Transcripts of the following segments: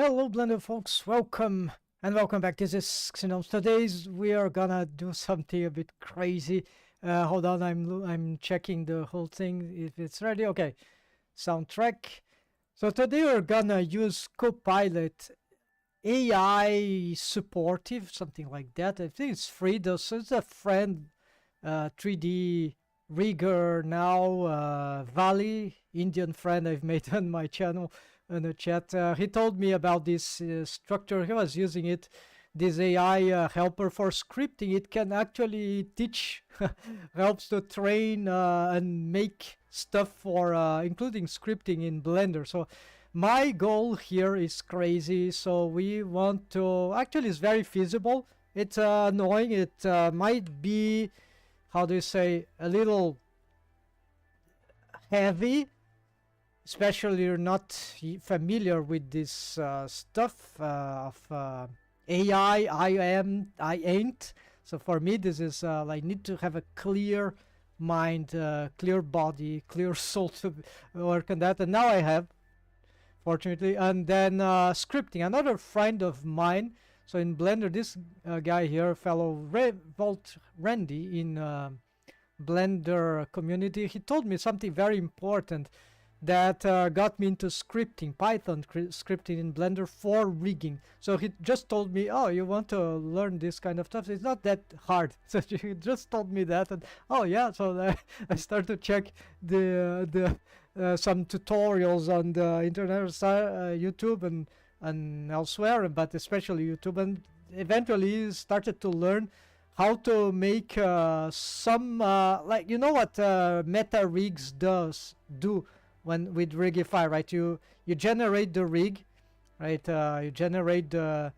Hello Blender folks, welcome and welcome back. This is Gnomes. Today we are gonna do something a bit crazy. Hold on, I'm checking the whole thing if it's ready. Okay, soundtrack. So today we're gonna use Copilot AI supportive, something like that. I think it's free. This is a friend, 3D rigger now, Valley, Indian friend I've made on my channel in the chat. He told me about this structure. He was using it, this AI helper for scripting. It can actually teach, helps to train and make stuff for including scripting in Blender. So my goal here is crazy. So we want to, actually it's very feasible. It's annoying. It might be, how do you say, a little heavy, especially you're not familiar with this stuff of AI. I ain't. So for me, this is I need to have a clear mind, clear body, clear soul to work on that. And now I have, fortunately. And then scripting. Another friend of mine. So in Blender, this guy here, fellow Vault Randy in Blender community, he told me something very important that got me into scripting, Python scripting in Blender for rigging. So he just told me, oh, you want to learn this kind of stuff? It's not that hard. So he just told me that, and oh yeah, so I started to check the some tutorials on the internet, YouTube and elsewhere, but especially YouTube, and eventually started to learn how to make some like, you know what meta rigs do when with Rigify, right? You generate the rig, right? You generate the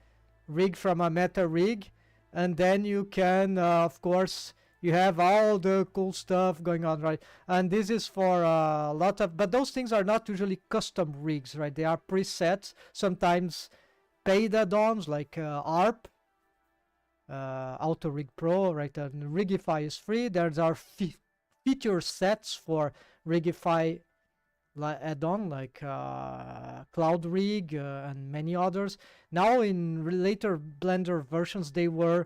rig from a meta rig, and then you can of course you have all the cool stuff going on, right? And this is for a lot of, but those things are not usually custom rigs, right? They are presets, sometimes paid add-ons like ARP, Auto Rig Pro, right? And Rigify is free. There's our feature sets for Rigify add-on like Cloud Rig and many others. Now in later Blender versions, they were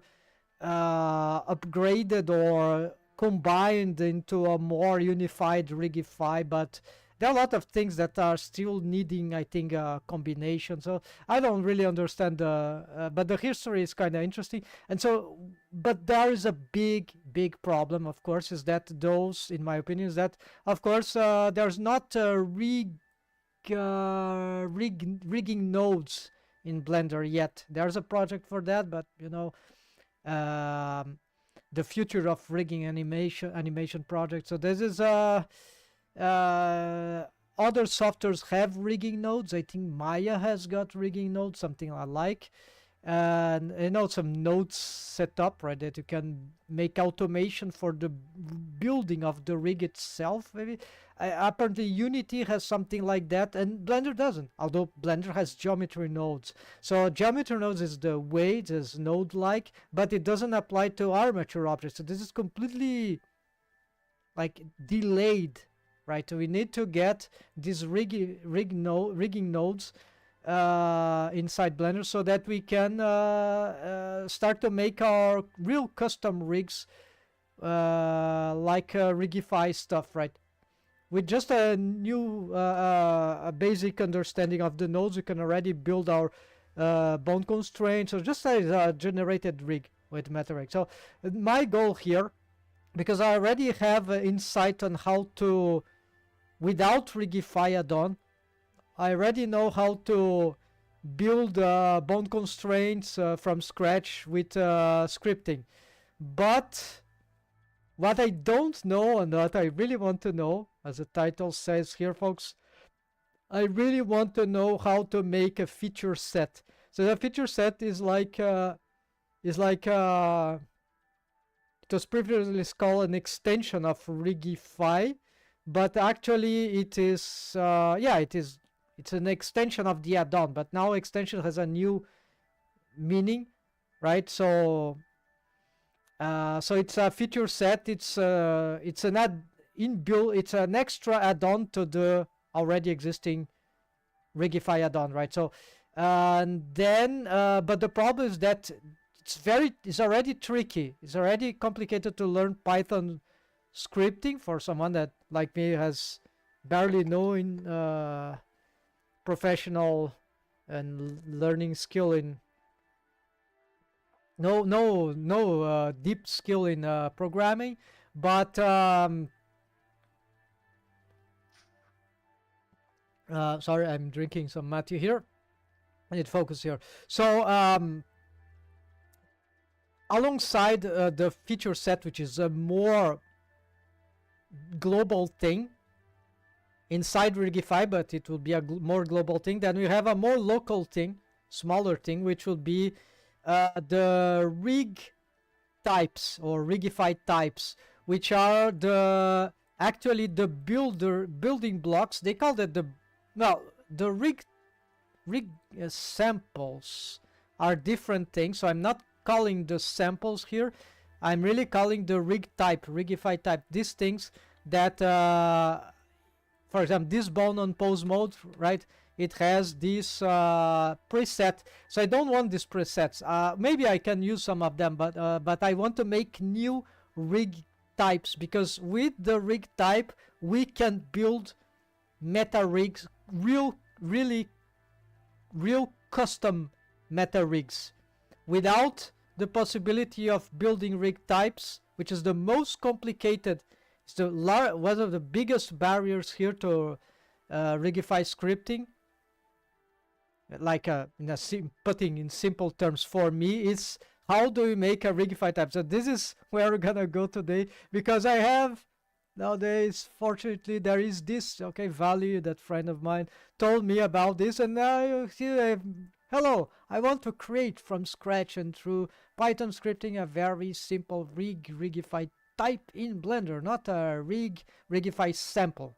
upgraded or combined into a more unified Rigify, but there are a lot of things that are still needing, I think, a combination. So I don't really understand but the history is kind of interesting. And so, but there is a big problem, of course, is that those, in my opinion, is that, of course, there's not rigging nodes in Blender yet. There's a project for that, but you know, the future of rigging animation project. So this is other softwares have rigging nodes. I think Maya has got rigging nodes, something I like. And you know, some nodes set up, right, that you can make automation for the building of the rig itself. Maybe apparently Unity has something like that, and Blender doesn't, although Blender has geometry nodes. So geometry nodes is the way it is node like, but it doesn't apply to armature objects. So this is completely like delayed, right? So we need to get these rigging nodes inside Blender so that we can start to make our real custom rigs like Rigify stuff, right? With just a new a basic understanding of the nodes, we can already build our bone constraints, or just a generated rig with MetaRig. So my goal here, because I already have insight on how to, without Rigify add-on, I already know how to build bone constraints from scratch with scripting. But what I don't know, and what I really want to know, as the title says here, folks, I really want to know how to make a feature set. So the feature set is like it was previously called an extension of Rigify, but actually it is it's an extension of the add-on, but now extension has a new meaning, right? So so it's a feature set. It's an it's an extra add-on to the already existing Rigify add-on, right? So And then but the problem is that it's already tricky, it's already complicated to learn Python scripting for someone that like me has barely knowing professional and learning skill in no deep skill in programming. But sorry, I'm drinking some Matthew here. I need focus here. So alongside the feature set, which is a more global thing inside Rigify, but it will be a more global thing, then we have a more local thing, smaller thing, which will be the rig types or Rigify types, which are actually the building blocks. They call that the rig samples are different things, so I'm not calling the samples here. I'm really calling the Rigify type, these things that for example, this bone on pose mode, right? It has this preset, so I don't want these presets. Maybe I can use some of them, but I want to make new rig types, because with the rig type we can build meta rigs, really real custom meta rigs, without the possibility of building rig types, which is the most complicated. It's one of the biggest barriers here to Rigify scripting. Like putting in simple terms for me is, how do we make a Rigify type? So this is where we're gonna go today, because I have nowadays, fortunately, there is this value that friend of mine told me about this, and now hello, I want to create from scratch and through Python scripting a very simple Rigify type in Blender, not a Rigify sample,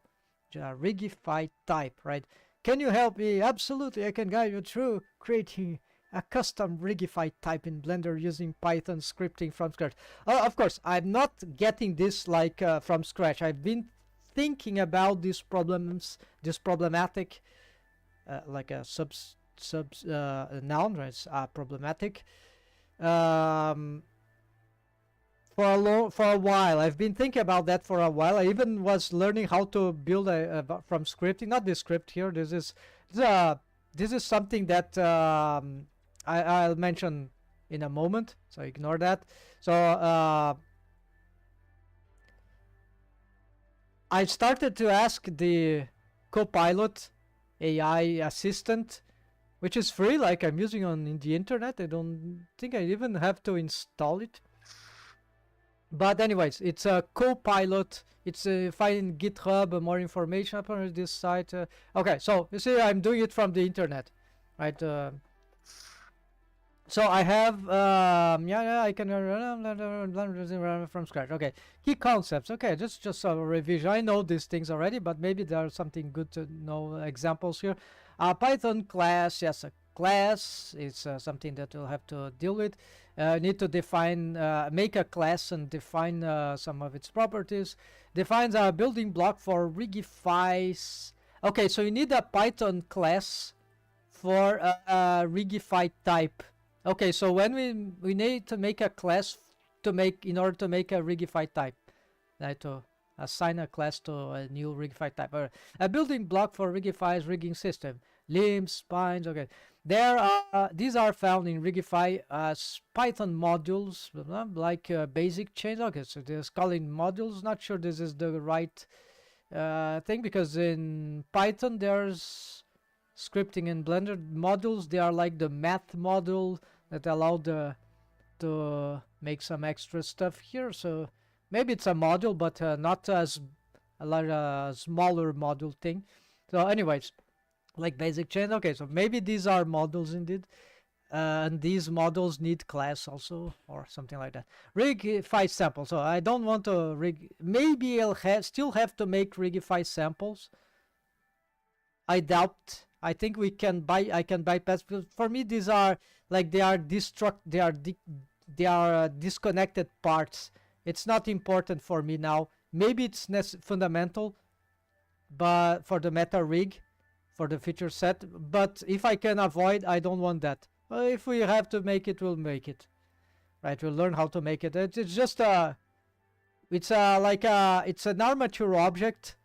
a Rigify type, right? Can you help me? Absolutely, I can guide you through creating a custom Rigify type in Blender using Python scripting from scratch. Of course, I'm not getting this like from scratch. I've been thinking about these problems, this problematic, like a noun, right? Problematic. For a while. I've been thinking about that for a while. I even was learning how to build from scripting. Not this script here. This is something that I'll mention in a moment. So ignore that. So I started to ask the Copilot AI assistant, which is free, like I'm using in the internet. I don't think I even have to install it. But anyways, it's a Copilot. It's find GitHub more information upon this site. Okay, so you see, I'm doing it from the internet, right? So I have I can run from scratch. Okay, key concepts. Okay, just a revision. I know these things already, but maybe there's something good to know. Examples here. Python class. Yes, a class is something that we'll have to deal with. Need to define, make a class and define some of its properties. Defines a building block for Rigify's. Okay, so you need a Python class for a Rigify type. Okay, so when we need to make a class in order to make a Rigify type, right? To assign a class to a new Rigify type, or a building block for Rigify's rigging system, limbs, spines. Okay. These are found in Rigify as Python modules, like basic chains. Okay, so they're calling modules. Not sure this is the right thing, because in Python there's scripting in Blender modules. They are like the math module that allow to make some extra stuff here. So maybe it's a module, but not as a smaller module thing. So anyways, like basic chain. Okay, so maybe these are models indeed, and these models need class also, or something like that. Rigify sample. So I don't want to maybe I'll still have to make Rigify samples. I doubt. I think I can bypass. For me, these are like they are disconnected parts. It's not important for me now. Maybe it's fundamental, but for the meta rig for the feature set. But if I can avoid, I don't want that. If we have to make it, we'll make it. Right? We'll learn how to make it. It's just it's it's an armature object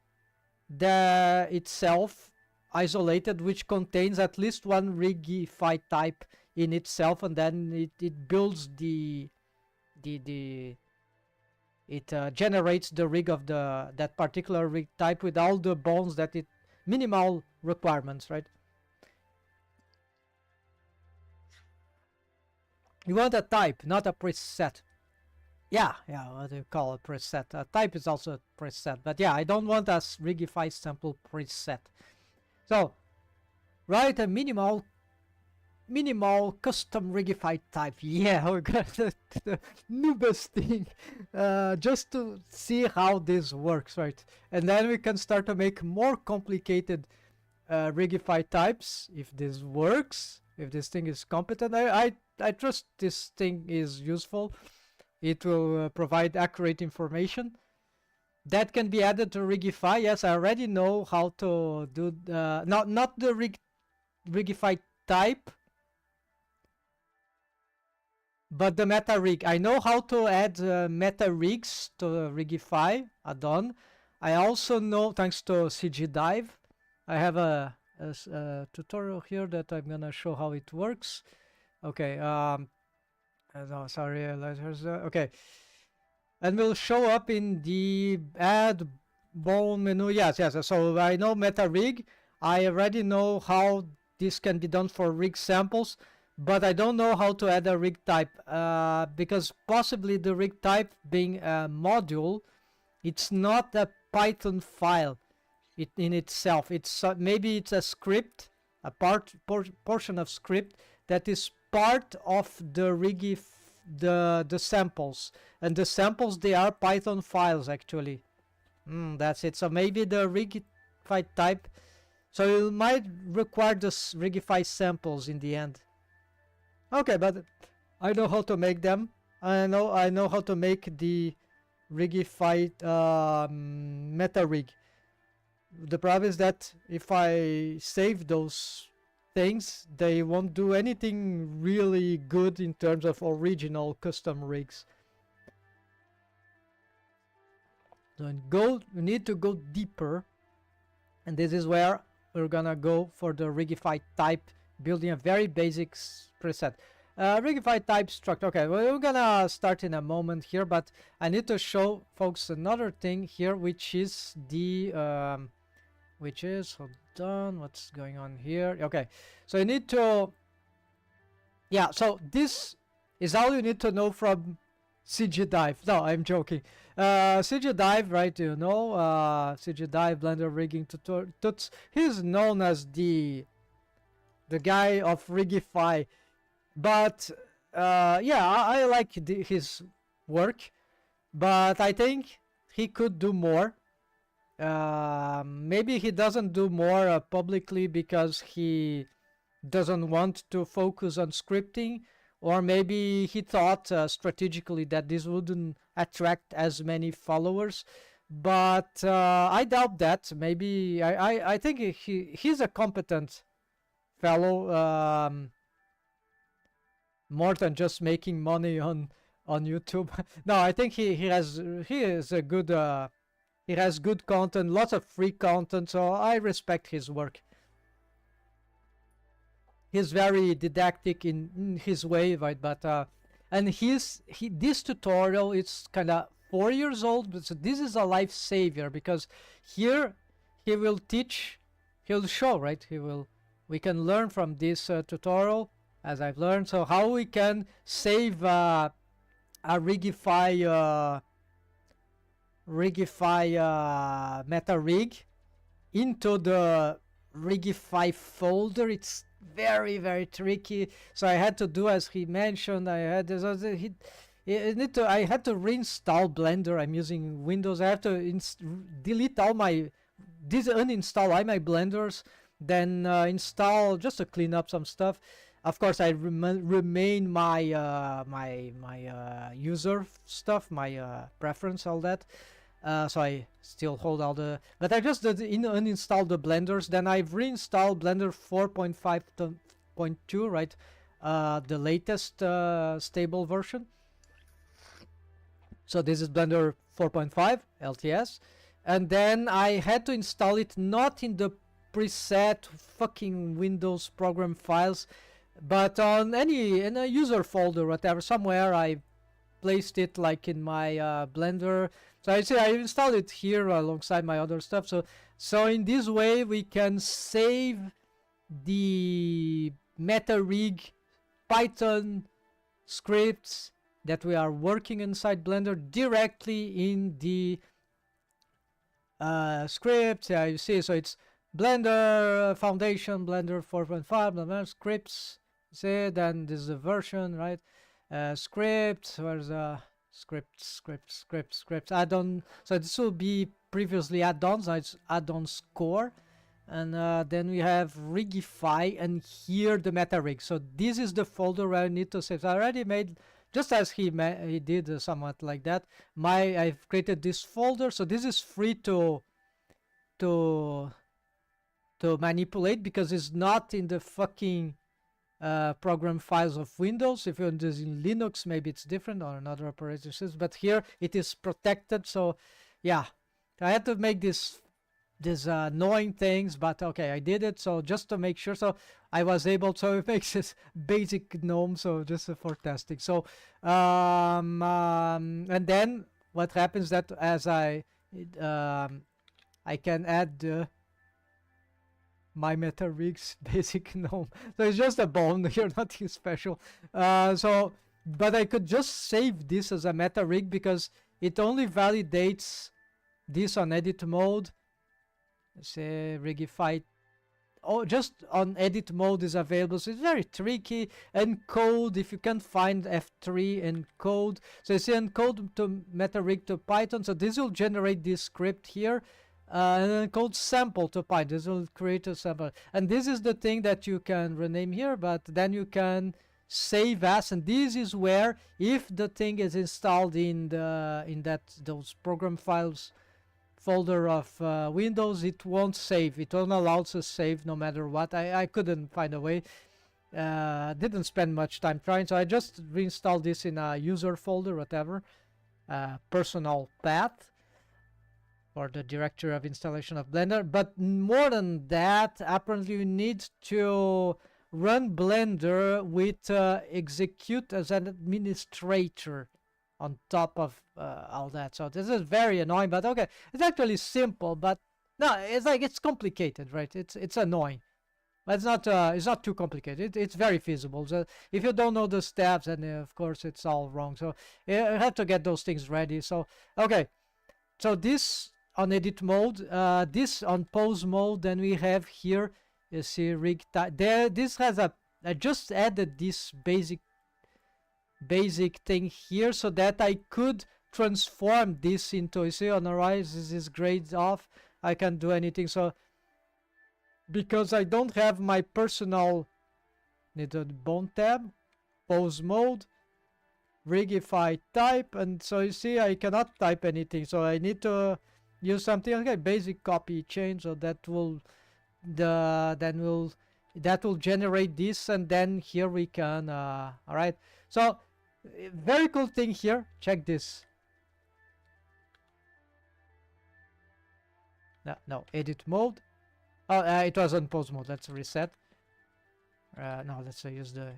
that itself isolated, which contains at least one Rigify type in itself, and then it builds it generates the rig of that particular rig type with all the bones that it minimal requirements, right? You want a type, not a preset. Yeah, what do you call a preset? A type is also a preset, but yeah, I don't want a Rigify sample preset. So, write a minimal custom Rigify type. Yeah, we got the newest thing, just to see how this works, right? And then we can start to make more complicated Rigify types if this works, if this thing is competent. I trust this thing is useful. It will provide accurate information that can be added to Rigify. Yes, I already know how to do not the Rigify type, but the meta rig. I know how to add meta rigs to Rigify add-on. I also know, thanks to CGDive, I have a tutorial here that I'm gonna show how it works. Okay, no, sorry, okay, and will show up in the add bone menu. Yes, so I know meta rig. I already know how this can be done for rig samples, but I don't know how to add a rig type, because possibly the rig type being a module, it's not a Python file in itself. It's maybe it's a script, a portion of script that is part of the the samples, and the samples, they are Python files actually. That's it. So maybe the Rigify type, so you might require the Rigify samples in the end. Okay, but I know how to make them. I know how to make the Rigify meta rig. The problem is that if I save those things, they won't do anything really good in terms of original custom rigs. So we need to go deeper, and this is where we're gonna go for the Rigify type, building a very basic preset. Rigify type struct. Okay, well, we're gonna start in a moment here, but I need to show folks another thing here, which is the hold on, what's going on here? Okay, so you need to, yeah, so this is all you need to know from CGDive. No, I'm joking. CGDive, right? You know, CGDive Blender rigging tuts. He's known as the guy of Rigify, but yeah, I like his work, but I think he could do more. Maybe he doesn't do more publicly because he doesn't want to focus on scripting, or maybe he thought strategically that this wouldn't attract as many followers, but I doubt that. Maybe I think he's a competent fellow, more than just making money on YouTube. No, I think he is a good he has good content, lots of free content, so I respect his work. He's very didactic in his way, right? But and this tutorial is kind of 4 years old, but so this is a lifesaver, because here he will teach, he'll show, right? We can learn from this tutorial, as I've learned, so how we can save a Rigify meta rig into the Rigify folder. It's very, very tricky, so I had to do as he mentioned. I had to reinstall Blender. I'm using Windows. I have to delete all my uninstall all my Blenders, then install just to clean up some stuff. Of course, I remain my my user stuff, my preference, all that. So I still hold all the, but I just did uninstall the blenders. Then I've reinstalled Blender 4.5.2, right? The latest stable version. So this is Blender 4.5 LTS, and then I had to install it not in the preset fucking Windows program files, but on in a user folder, whatever, somewhere I placed it like in my Blender. So I installed it here alongside my other stuff. So in this way we can save the MetaRig Python scripts that we are working inside Blender directly in the scripts. Yeah, you see, so it's Blender Foundation, Blender 4.5, Blender scripts. See, then this is the version, right? Scripts, where's scripts, add-on. So this will be previously add-ons, now it's add-ons core. And then we have Rigify, and here the MetaRig. So this is the folder where I need to save. So I already made, just as he did somewhat like that. I've created this folder, so this is free to manipulate because it's not in the fucking program files of Windows. If you're using Linux, maybe it's different, or another operating system. But here it is protected. So yeah, I had to make these annoying things, but okay, I did it. So just to make sure, so I was able to, it makes this basic GNOME, so just for testing. So and then what happens that as I can add my MetaRig's basic GNOME. So it's just a bone here, nothing special. So but I could just save this as a MetaRig because it only validates this on edit mode. Say Rigify, just on edit mode is available, so it's very tricky. Encode, if you can't find F3 encode, so you see encode to MetaRig to Python, so this will generate this script here, and encode sample to Python, this will create a sample, and this is the thing that you can rename here, but then you can save as, and this is where, if the thing is installed in those program files folder of Windows, it won't save. It won't allow to save no matter what. I couldn't find a way. Didn't spend much time trying, so I just reinstalled this in a user folder, whatever, personal path, or the directory of installation of Blender. But more than that, apparently you need to run Blender with execute as an administrator on top of all that. So this is very annoying, but okay, it's actually simple, but no, it's like, it's complicated, right? It's annoying, but it's not too complicated. It's very feasible. So if you don't know the steps, then of course it's all wrong. So you have to get those things ready. So okay, so this on edit mode, this on pause mode, then we have here, you see rig type there. This has I just added this basic thing here so that I could transform this into, you see on the right, this is grayed off, I can do anything. So because I don't have my personal, need a bone tab, pause mode, Rigify type, and so you see I cannot type anything, so I need to use something. Okay, basic copy change, so that will generate this, and then here we can all right. So very cool thing here, check this. No, edit mode. Oh, it was on pause mode. Let's reset. No, let's use the,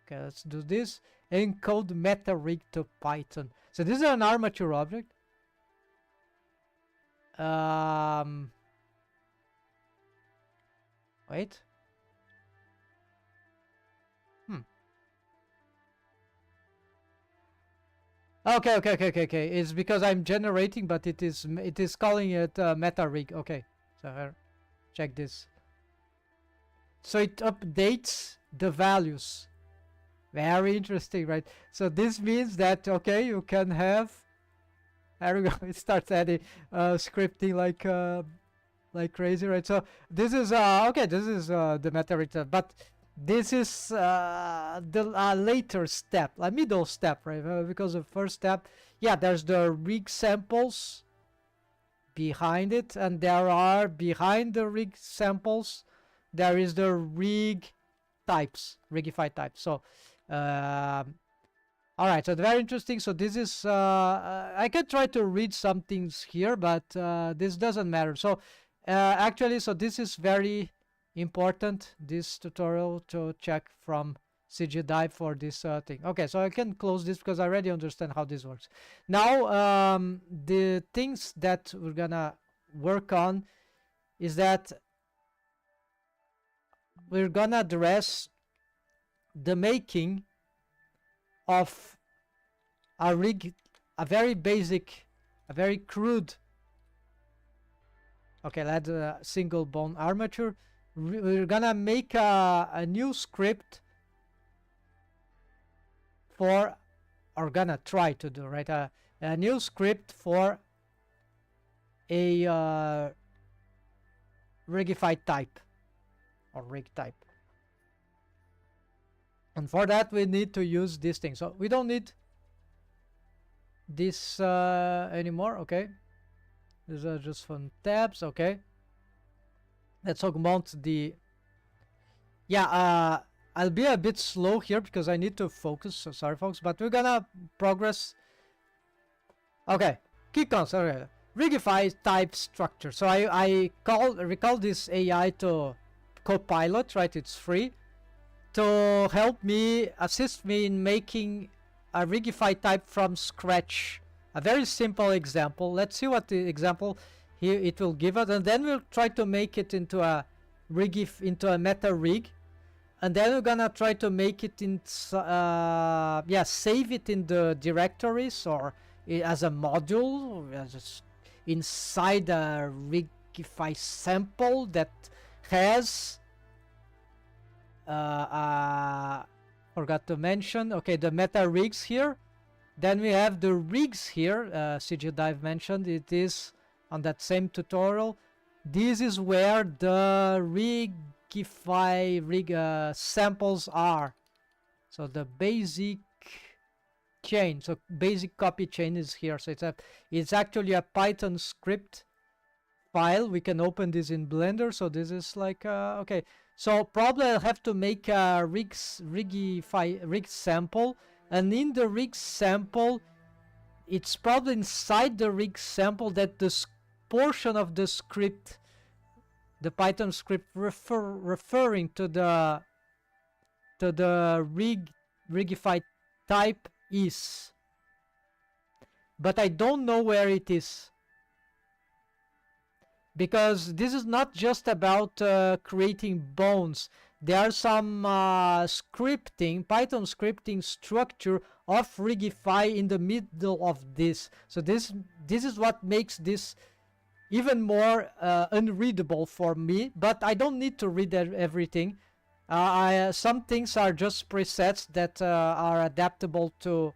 okay, let's do this. Encode MetaRig to Python. So this is an armature object. Wait. Okay. It's because I'm generating, but it is calling it MetaRig. Okay, so check this. So it updates the values. Very interesting, right? So this means that, okay, you can have, there we go, it starts adding scripting like crazy, right? So this is okay, this is the MetaRig, but this is the later step, a middle step, right? Because the first step, yeah, there's the rig samples, behind it, and there are behind the rig samples there is the rig types, Rigify types. So all right, so very interesting. So this is I can try to read some things here, but this doesn't matter. So actually, so this is very important, this tutorial, to check from CG Dive for this thing. Okay, so I can close this because I already understand how this works. Now the things that we're gonna work on is that we're gonna address the making of a rig, a very basic, a very crude, okay, let's single bone armature. We're gonna make a new script for, or gonna try to do, right, a new script for a Rigify type or rig type. And for that we need to use this thing. So we don't need this anymore. Okay, these are just fun tabs. Okay, let's augment the, yeah, I'll be a bit slow here because I need to focus, so sorry folks, but we're gonna progress. Okay, key concept. Okay. Rigify type structure. So I recall this AI to Copilot, right? It's free, to help me, assist me in making a Rigify type from scratch. A very simple example. Let's see what the example here it will give us, and then we'll try to make it into a into a meta rig, and then we're gonna try to make it in yeah, save it in the directories or as a module, inside a Rigify sample that has forgot to mention, okay, the meta rigs here. Then we have the rigs here. CG Dive mentioned it is on that same tutorial. This is where the Rigify rig samples are. So the basic chain, so basic copy chain is here. So it's actually a Python script file. We can open this in Blender. So this is like okay. So probably I'll have to make a Rigify rig sample, and in the rig sample, it's probably inside the rig sample that this portion of the script, the Python script referring to the Rigify type is, but I don't know where it is, because this is not just about creating bones. There are some scripting, Python scripting structure of Rigify in the middle of this. So this is what makes this even more unreadable for me, but I don't need to read everything. Some things are just presets that are adapted to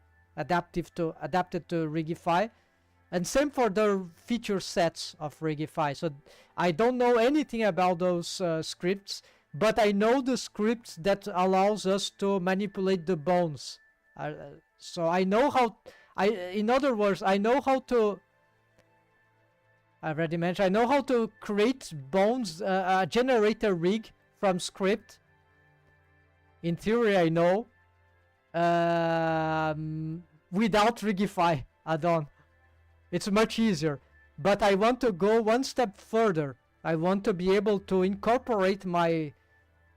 Rigify, and same for the feature sets of Rigify. So I don't know anything about those scripts, but I know the scripts that allows us to manipulate the bones. So I know how. In other words, I know how to. I already mentioned. I know how to create bones, generate a rig from script. In theory, I know. Without Rigify add-on, it's much easier. But I want to go one step further. I want to be able to incorporate my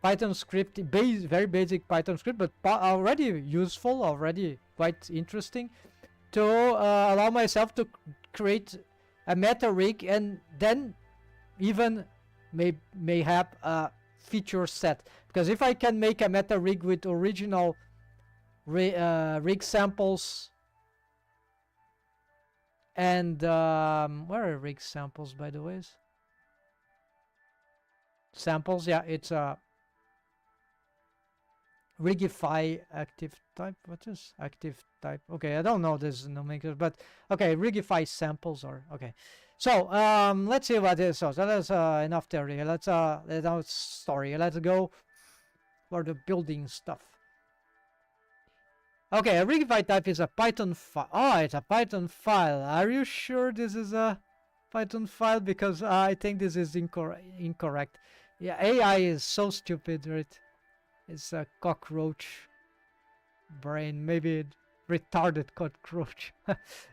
Python script, very basic Python script, but already useful, already quite interesting, to allow myself to create a meta rig, and then even may have a feature set. Because if I can make a meta rig with original rig samples, and where are rig samples, by the way? Samples, yeah, it's a Rigify active type. What is active type? Okay, I don't know this nomenclature, but okay, Rigify samples, or okay. So let's see what this is. So that's enough theory. Let's story. Let's go for the building stuff. Okay, a Rigify type is a Python file. Oh, it's a Python file. Are you sure this is a Python file because I think this is incorrect. Yeah, AI is so stupid, right? It's a cockroach brain, maybe retarded cockroach.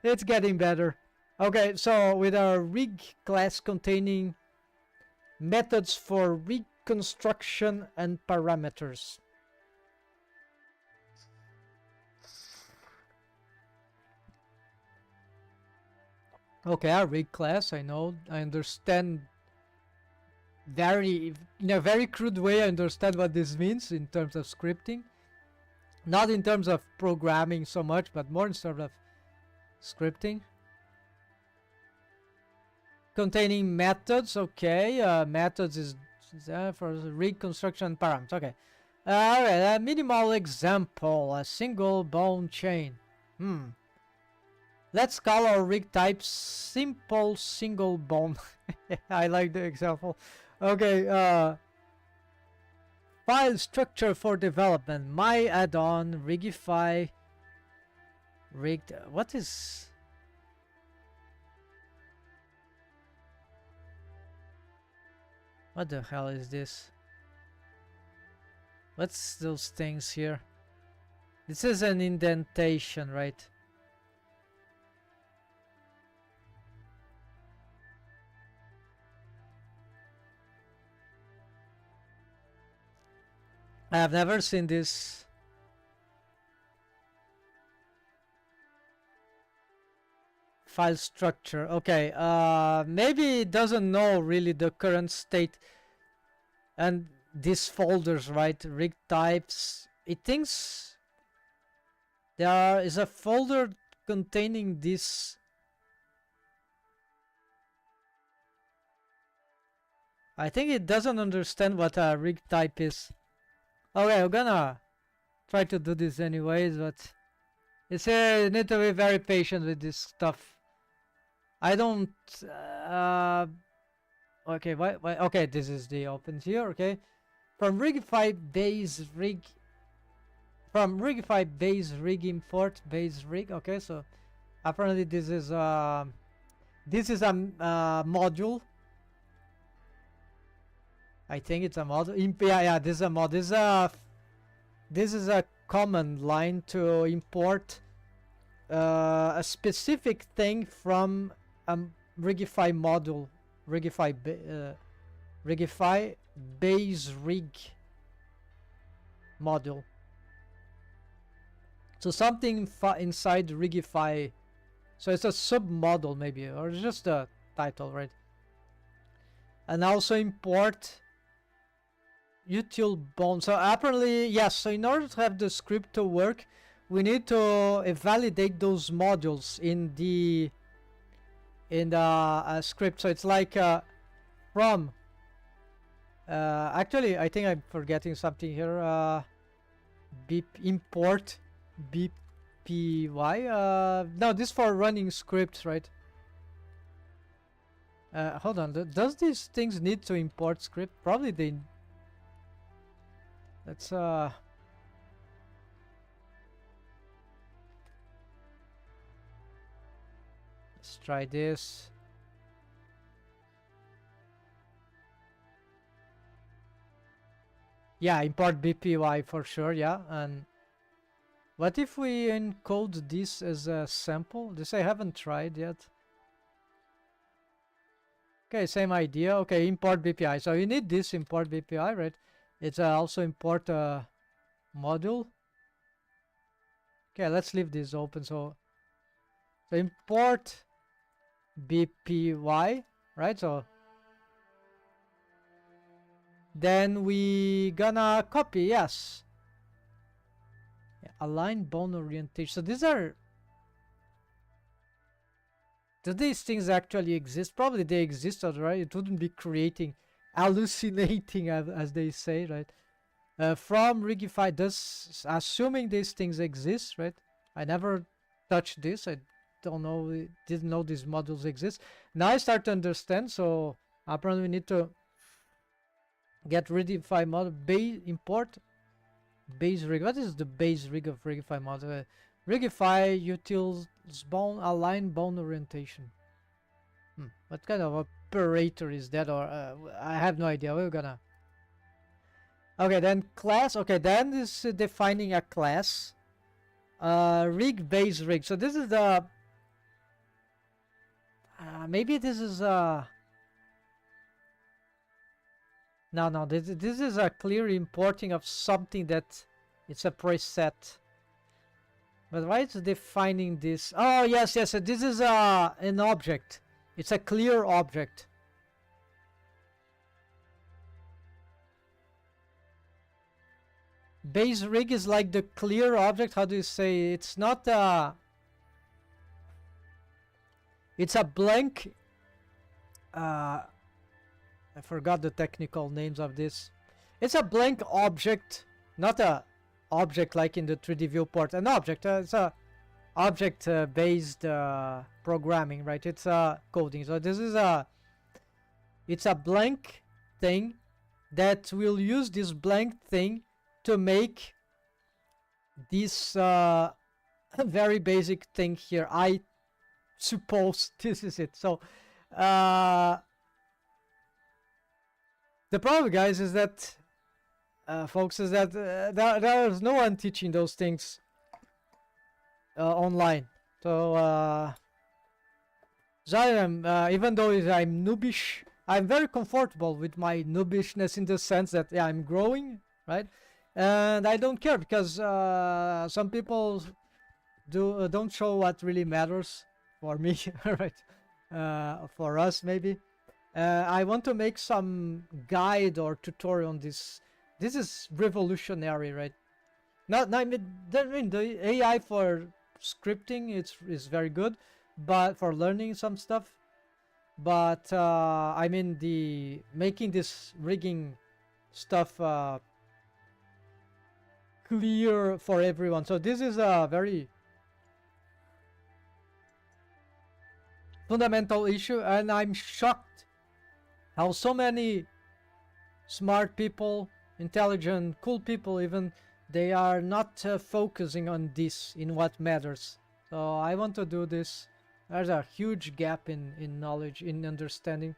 It's getting better. Okay, so with our rig class containing methods for rig construction and parameters. Okay, our rig class, I know, I understand in a very crude way, I understand what this means in terms of scripting. Not in terms of programming so much, but more in terms of scripting. Containing methods, okay. Methods is for rig construction params, okay. Alright, a minimal example, a single bone chain. Let's call our rig type simple single bone. I like the example. Okay, file structure for development. My add-on, Rigify, rigged. What is... What the hell is this? What's those things here? This is an indentation, right? I have never seen this. File structure. Okay, maybe it doesn't know really the current state and these folders, right? Rig types. It thinks there is a folder containing this. I think it doesn't understand what a rig type is. Okay, I'm gonna try to do this anyways, but it's you need to be very patient with this stuff. I don't okay, why okay, this is the opens here, okay. From Rigify base rig import base rig, okay, so apparently this is a module. I think it's a module. Yeah, this is a mod. This is a command line to import a specific thing from a Rigify module, Rigify base rig module. So something inside Rigify. So it's a sub model maybe, or just a title, right? And also import util bone. So apparently, yes. So in order to have the script to work, we need to validate those modules in the script. So it's like from. Actually, I think I'm forgetting something here. Import bpy. No, this for running scripts, right? Hold on. Does these things need to import script? Probably they. Let's let's try this. Yeah, import bpy for sure, yeah. And what if we encode this as a sample? This I haven't tried yet. Okay, same idea. Okay, import bpy. So you need this import bpy, right? It's also import module. Okay, let's leave this open. So import bpy, right? So then we gonna copy, yes. Yeah, align bone orientation. So these are. Do these things actually exist? Probably they exist already. It wouldn't be creating, hallucinating, as they say, right? From Rigify, assuming these things exist, right? I never touched this. I don't know, didn't know these modules exist. Now I start to understand. So apparently we need to get Rigify model import base rig. What is the base rig of Rigify model? Rigify utils bone align bone orientation. What kind of operator is that? Or I have no idea. We're gonna. Okay, then class. Okay, then is defining a class. Rig base rig. So this is the. Maybe this is no. This is a clear importing of something that it's a preset. But why is defining this? Oh yes. So this is an object. It's a clear object. Base rig is like the clear object. How do you say? It's not it's a blank. I forgot the technical names of this. It's a blank object, not a object like in the 3D viewport. An object. It's a object based programming, right? It's coding. So this is it's a blank thing that will use this blank thing to make this very basic thing here. I suppose this is it. So the problem, guys, is that folks, is that there's no one teaching those things online. So even though I'm noobish, I'm very comfortable with my noobishness in the sense that I'm growing, right? And I don't care because some people don't show what really matters for me, right? For us, maybe. I want to make some guide or tutorial on this. This is revolutionary, right? I mean the AI for scripting is very good, but for learning some stuff. But I mean the making this rigging stuff clear for everyone. So this is a very fundamental issue, and I'm shocked how so many smart people, intelligent, cool people even, they are not focusing on this in what matters. So I want to do this. There's a huge gap in knowledge, in understanding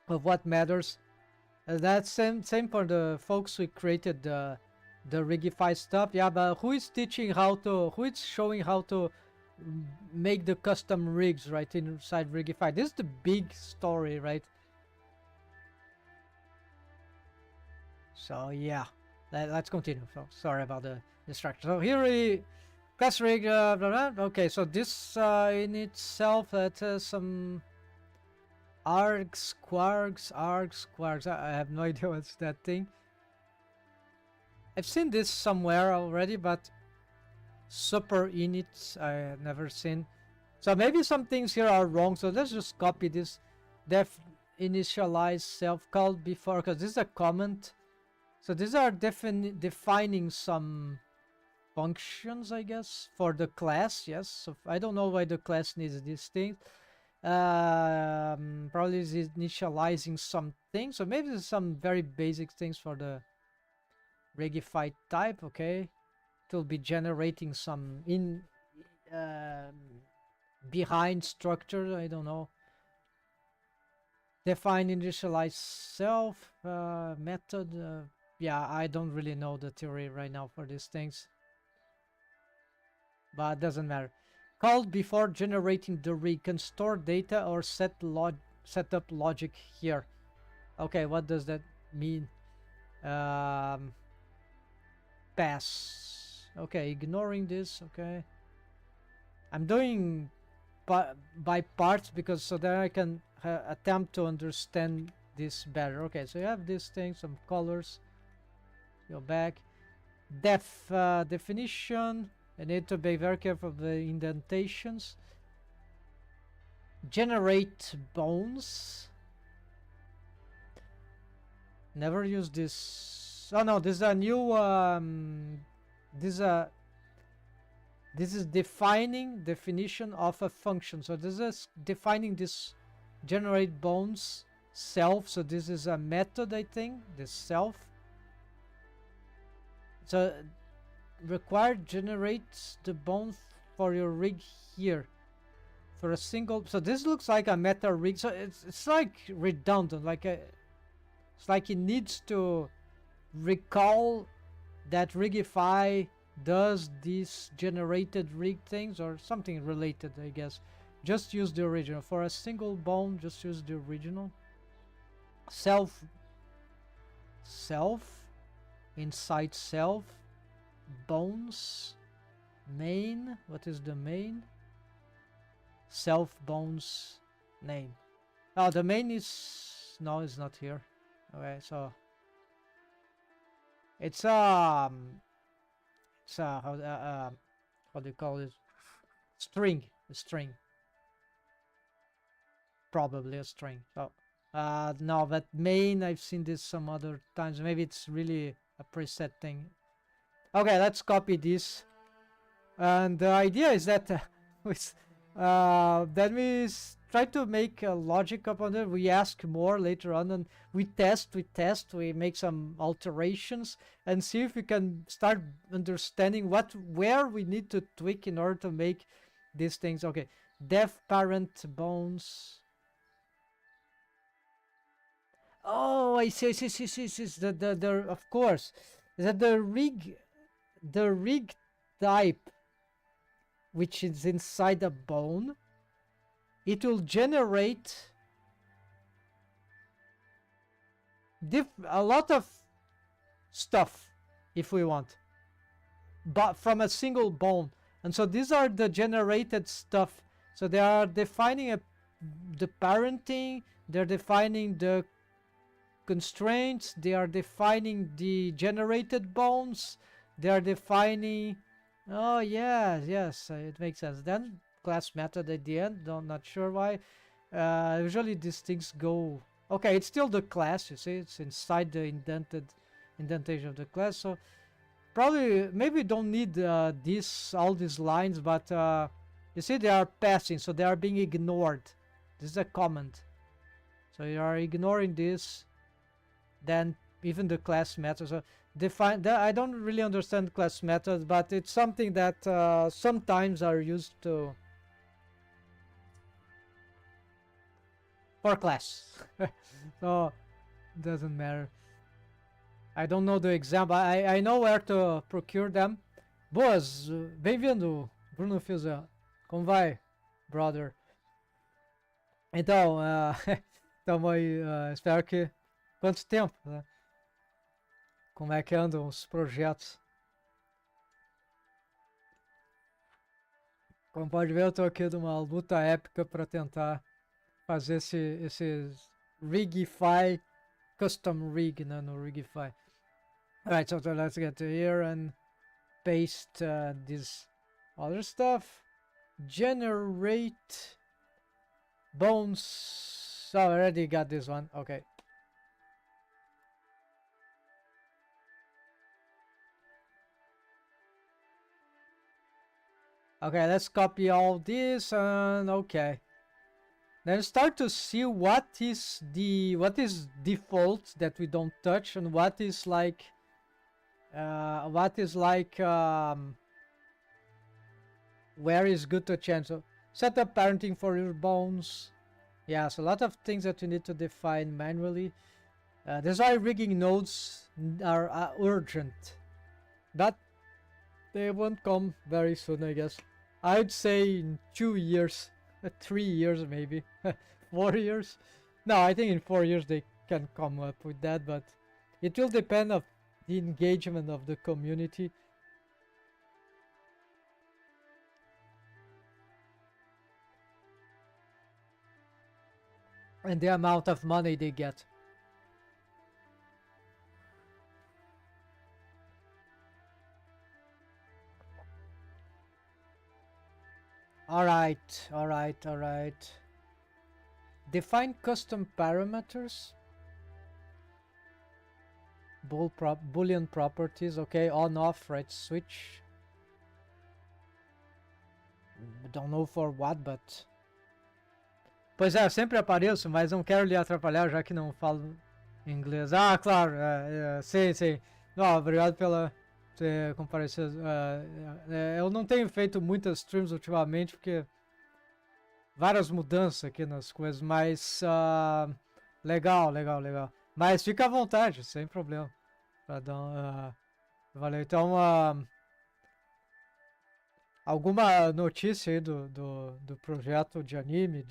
of what matters. That's same for the folks who created the Rigify stuff. Yeah, but who is teaching how to, who is showing how to make the custom rigs, right, inside Rigify? This is the big story, right? So yeah, let's continue. So sorry about the distraction. So here we class rig, blah, blah. Okay, so this in itself, that some args, quarks. I have no idea what's that thing. I've seen this somewhere already, but super init I have never seen. So maybe some things here are wrong. So let's just copy this. Def initialize self called before, because this is a comment. So these are defining some functions, I guess, for the class. Yes. So I don't know why the class needs these things. Probably is initializing something. So maybe there's some very basic things for the Rigify type. Okay. It will be generating some behind structure. I don't know. Define initialize self method. Yeah, I don't really know the theory right now for these things, but it doesn't matter. Called before generating the rig, can store data or set up logic here. Okay, what does that mean? Pass. Okay, ignoring this. Okay, I'm doing by parts because so that I can attempt to understand this better. Okay, so you have this thing, some colors. Go back. Definition. I need to be very careful of the indentations. Generate bones. Never use this. Oh no, this is a new this is defining definition of a function. So this is defining this generate bones self. So this is a method, I think, this self. So required generates the bone for your rig here. for a single. So this looks like a meta rig. So it's like redundant. It's like it needs to recall that Rigify does these generated rig things or something related, I guess. Just use the original. For a single bone, just use the original. Self, inside self, bones, main. What is the main? Self bones name. Oh, the main is, no, it's not here. Okay, so it's how what do you call it? String, a string. Probably a string. So no, that main, I've seen this some other times. Maybe it's really a preset thing. Okay, let's copy this. And the idea is that then we try to make a logic upon it. We ask more later on, and we test, we make some alterations, and see if we can start understanding where we need to tweak in order to make these things. Okay, deaf parent bones. Oh, I see. The of course, that the rig type, which is inside a bone, it will generate a lot of stuff if we want, but from a single bone. And so these are the generated stuff. So they are defining the parenting, they're defining the constraints, they are defining the generated bones, they are defining. Oh yes, it makes sense. Then class method at the end. Not sure why. Usually these things go. Okay, it's still the class. You see, it's inside the indentation of the class. So probably maybe don't need all these lines, but you see they are passing, so they are being ignored. This is a comment. So you are ignoring this. Then even the class method. So define that. I don't really understand class methods, but it's something that sometimes are used to for class. So doesn't matter. I don't know the example. I know where to procure them. Boas, bem-vindo, Bruno Fiuza. Como vai, brother? Então, tamo aí, espero que... Quanto tempo, né? Como é que andam os projetos? Como pode ver, eu tô aqui numa luta épica para tentar fazer esse Rigify, custom rig, né, no Rigify. Alright, so let's get to here and paste this other stuff. Generate bones. Oh, I already got this one. Okay. Okay, let's copy all this and okay. Then start to see what is default that we don't touch and what is like where is good to change. So set up parenting for your bones. Yeah, so a lot of things that you need to define manually. That's why rigging nodes are urgent, but they won't come very soon, I guess. I'd say in 2 years, 3 years maybe, 4 years. No, I think in 4 years they can come up with that, but it will depend on the engagement of the community. And the amount of money they get. Alright. Define custom parameters. Boolean properties, okay, on off, right, switch. Don't know for what, but... Pois é, eu sempre apareço, mas não quero lhe atrapalhar, já que não falo inglês. Ah, claro, sim. Não, obrigado pela... ter comparecido. Eu não tenho feito muitas streams ultimamente, porque várias mudanças aqui nas coisas, mas legal, legal, legal. Mas fica à vontade, sem problema. Pra dar valeu. Então, alguma notícia aí do projeto de anime,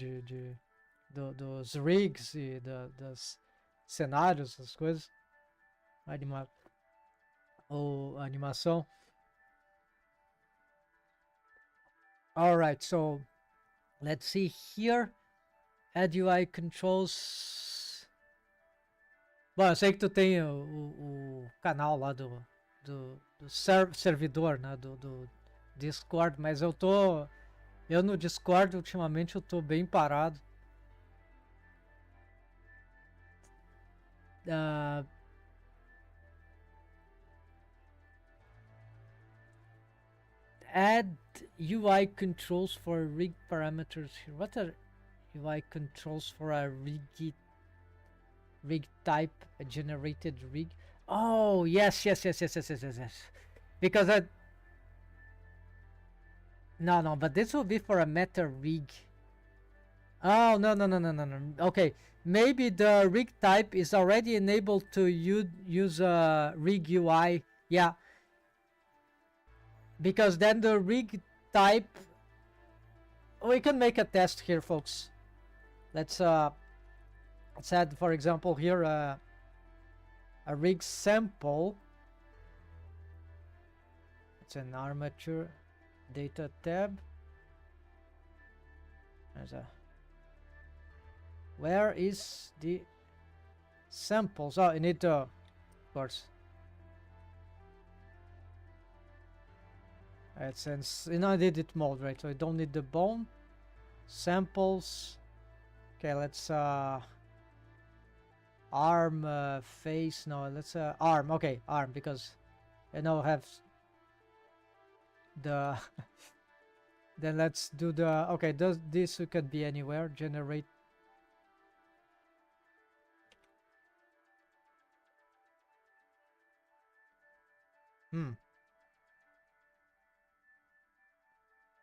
dos rigs e das cenários, essas coisas? Anima ou animação? Alright, so let's see here. Add UI controls. Bom, eu sei que tu tem o canal lá do servidor, né? Do Discord, mas eu no Discord ultimamente eu tô bem parado. Add UI controls for rig parameters here. What are UI controls for a rig type, a generated rig? Oh, yes. Because no, but this will be for a meta rig. Oh, no. Okay, maybe the rig type is already enabled to use a rig UI. Yeah, because then the rig type, we can make a test here, folks. Let's add, for example, here a rig sample. It's an armature data tab. Where is the samples? Oh, you need to, of course. It's in edit mode, right? So I don't need the bone. Samples. Okay, let's arm, face. No, let's arm. Okay, arm, because I now have the then let's do the, okay, does this could be anywhere. Generate.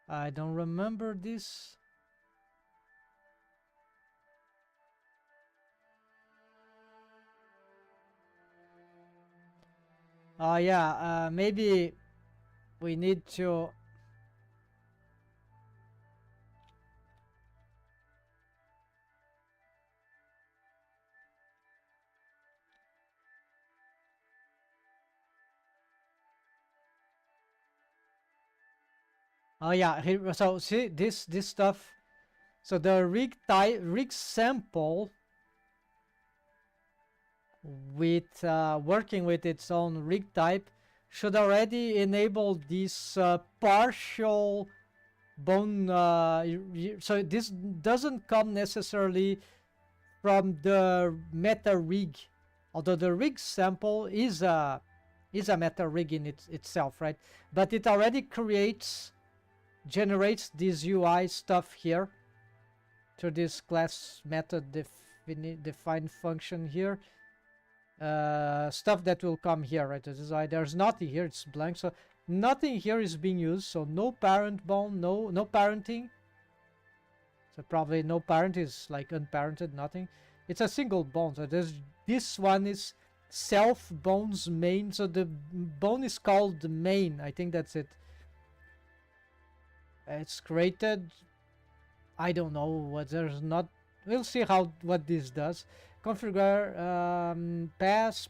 I don't remember this. Yeah, maybe we need to yeah, here, so see this stuff. So the rig type, rig sample with working with its own rig type should already enable this partial bone. So this doesn't come necessarily from the meta rig, although the rig sample is a meta rig in itself, right? But it already generates this UI stuff here through this class method define function here. Stuff that will come here, right? This is why there's nothing here, it's blank, so nothing here is being used. So no parent bone, no parenting. So probably no parent is like unparented, nothing. It's a single bone. So this one is self bones main. So the bone is called main. I think that's it. It's created. I don't know what there's not. We'll see what this does. Configure pass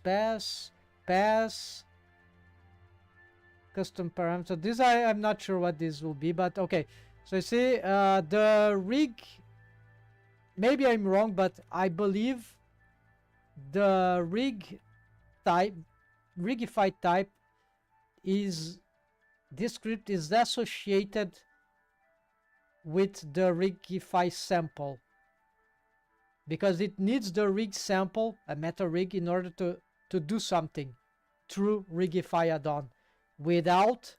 custom parameter. This I'm not sure what this will be, but okay. So you see the rig, maybe I'm wrong, but I believe the rig type, Rigify type, is this script is associated with the Rigify sample, because it needs the rig sample, a meta rig, in order to do something through Rigify add-on. Without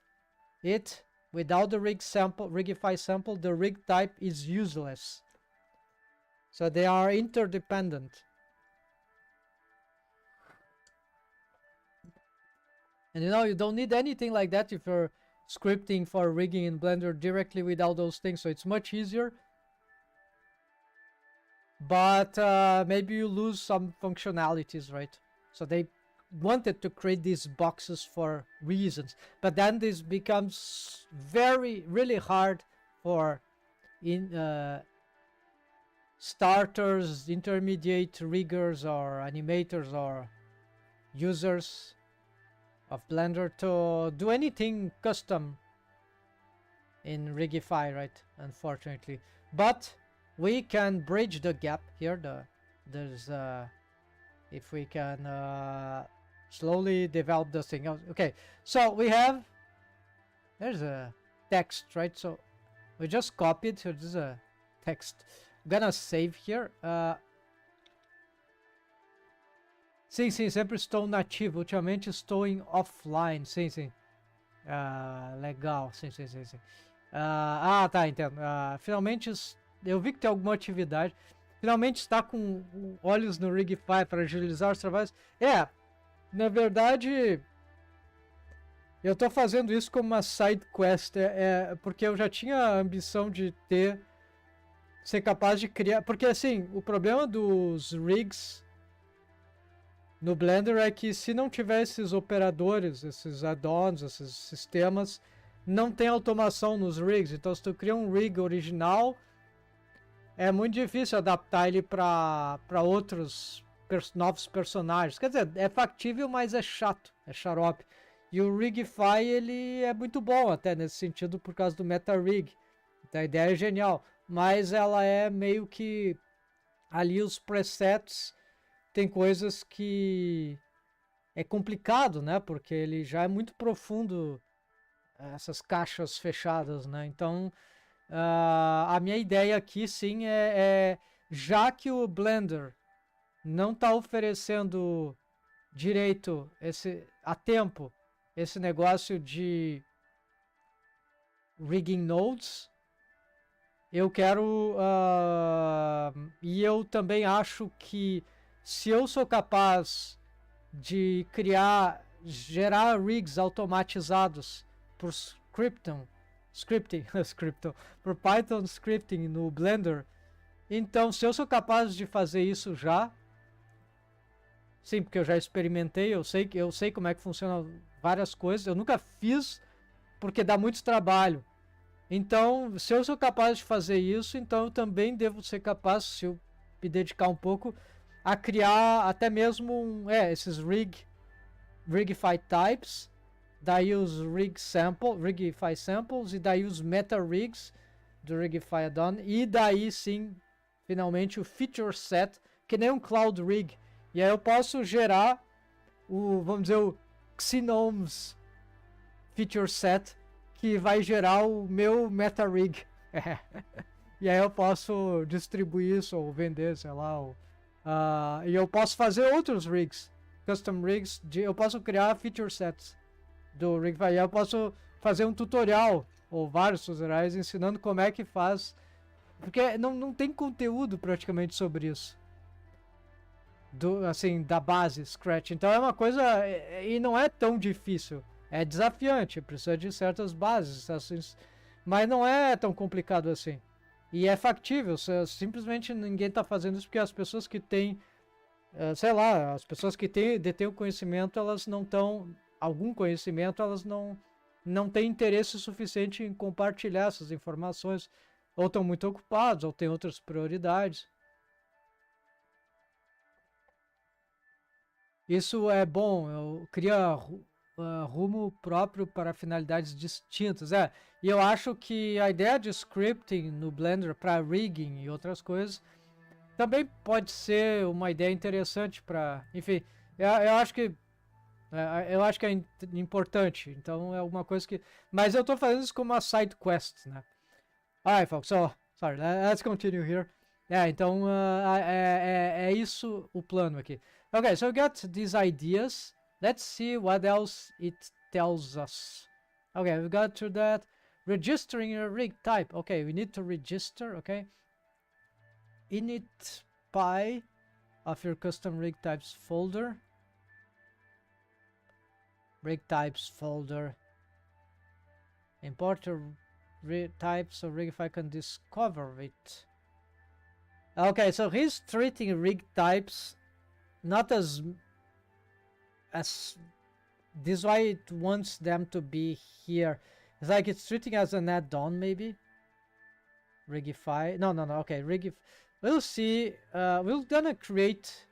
it, without the Rigify sample, the rig type is useless. So they are interdependent. And you don't need anything like that if you're scripting for rigging in Blender directly without those things. So it's much easier. but maybe you lose some functionalities, right? So they wanted to create these boxes for reasons, but then this becomes really hard for starters, intermediate riggers, or animators, or users of Blender to do anything custom in Rigify, right? Unfortunately, but we can bridge the gap here. There's if we can slowly develop this thing. Okay, so we have, there's a text, right? So we just copied, so this is a text. I'm gonna save here. Sim, sempre estou nativo. Ultimamente estou em offline. Sim. Legal. Sim. Tá, entendo. Finalmente eu vi que tem alguma atividade. Finalmente está com olhos no Rigify para agilizar os trabalhos. Na verdade, eu tô fazendo isso como uma side quest. Porque eu já tinha a ambição de ser capaz de criar. Porque assim, o problema dos rigs no Blender é que se não tiver esses operadores, esses add-ons, esses sistemas, não tem automação nos rigs. Então se tu cria um rig original, é muito difícil adaptar ele para outros novos personagens. Quer dizer, é factível, mas é chato, é xarope. E o Rigify, ele é muito bom até nesse sentido por causa do meta-rig. Então a ideia é genial, mas ela é meio que ali os presets. Tem coisas que é complicado, né? Porque ele já é muito profundo, essas caixas fechadas, né? Então, a minha ideia aqui, sim, já que o Blender não está oferecendo direito a tempo esse negócio de rigging nodes, eu quero... e eu também acho que se eu sou capaz de gerar rigs automatizados por por Python scripting no Blender, então se eu sou capaz de fazer isso sim, porque eu já experimentei, eu sei como é que funciona várias coisas, eu nunca fiz porque dá muito trabalho. Então, se eu sou capaz de fazer isso, então eu também devo ser capaz, se eu me dedicar um pouco, a criar até mesmo esses Rigify types, daí os Rigify samples, e daí os meta rigs do Rigify add-on, e daí sim, finalmente o feature set, que nem um cloud rig. E aí eu posso gerar vamos dizer, o Gnomes feature set, que vai gerar o meu meta rig. E aí eu posso distribuir isso ou vender, sei lá, e eu posso fazer outros rigs, custom rigs, eu posso criar feature sets do Rigify. Eu posso fazer um tutorial ou vários tutoriais ensinando como é que faz, porque não tem conteúdo praticamente sobre isso, assim, da base Scratch. Então é uma coisa, e não é tão difícil, é desafiante, precisa de certas bases, mas não é tão complicado assim. E é factível, simplesmente ninguém está fazendo isso porque as pessoas que têm, sei lá, as pessoas que detêm o conhecimento, elas não estão, algum conhecimento, elas não têm interesse suficiente em compartilhar essas informações, ou estão muito ocupados, ou têm outras prioridades. Isso é bom, cria rumo próprio para finalidades distintas. E eu acho que a ideia de scripting no Blender para rigging e outras coisas também pode ser uma ideia interessante para, enfim, eu acho que é importante. Então é alguma coisa que, mas eu estou fazendo isso como uma side quest, né? Alright, folks. So sorry. Let's continue here. Então é isso o plano aqui. Okay, so we got these ideas. Let's see what else it tells us. Okay, we got to that. Registering your rig type. Okay, we need to register. Okay. Init py of your custom rig types folder. Rig types folder. Import your rig type so Rigify can discover it. Okay, so he's treating rig types not as this why it wants them to be here. It's like it's treating as an add-on maybe. Rigify. No, no, no. Okay, Rigify. We'll see. We're gonna create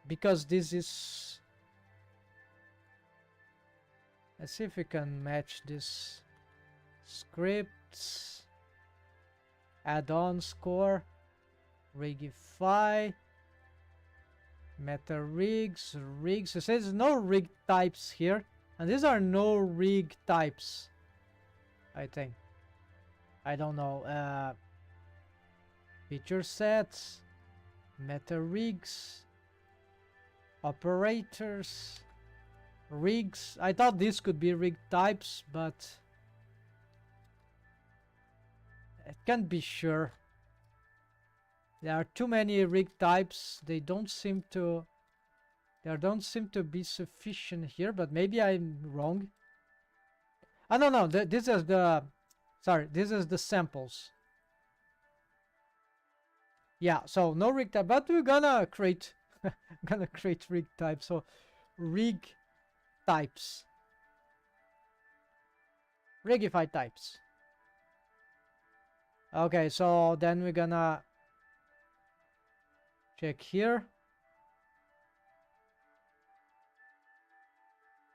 because this is. Let's see if we can match this scripts. Add-on score. Rigify. Meta rigs. Rigs. It says no rig types here, and these are no rig types. I think. I don't know. Feature sets. Meta rigs. Operators. Rigs. I thought this could be rig types, but I can't be sure. There are too many rig types. There don't seem to be sufficient here, but maybe I'm wrong. Oh no, this is the this is the samples. Yeah, so no rig type, but we're gonna create rig type. So rig types. Rigify types. Okay, so then we're gonna check here.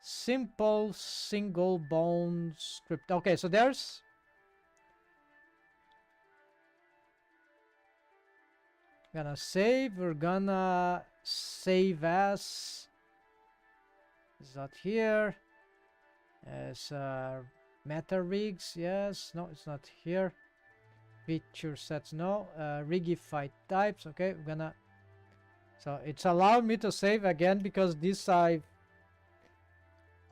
Simple single bone script. Okay, so there's gonna save. We're gonna save as is not here. As meta rigs. Yes. No, it's not here. Feature sets. No. Rigify types. Okay, we're gonna. So it's allowed me to save again because this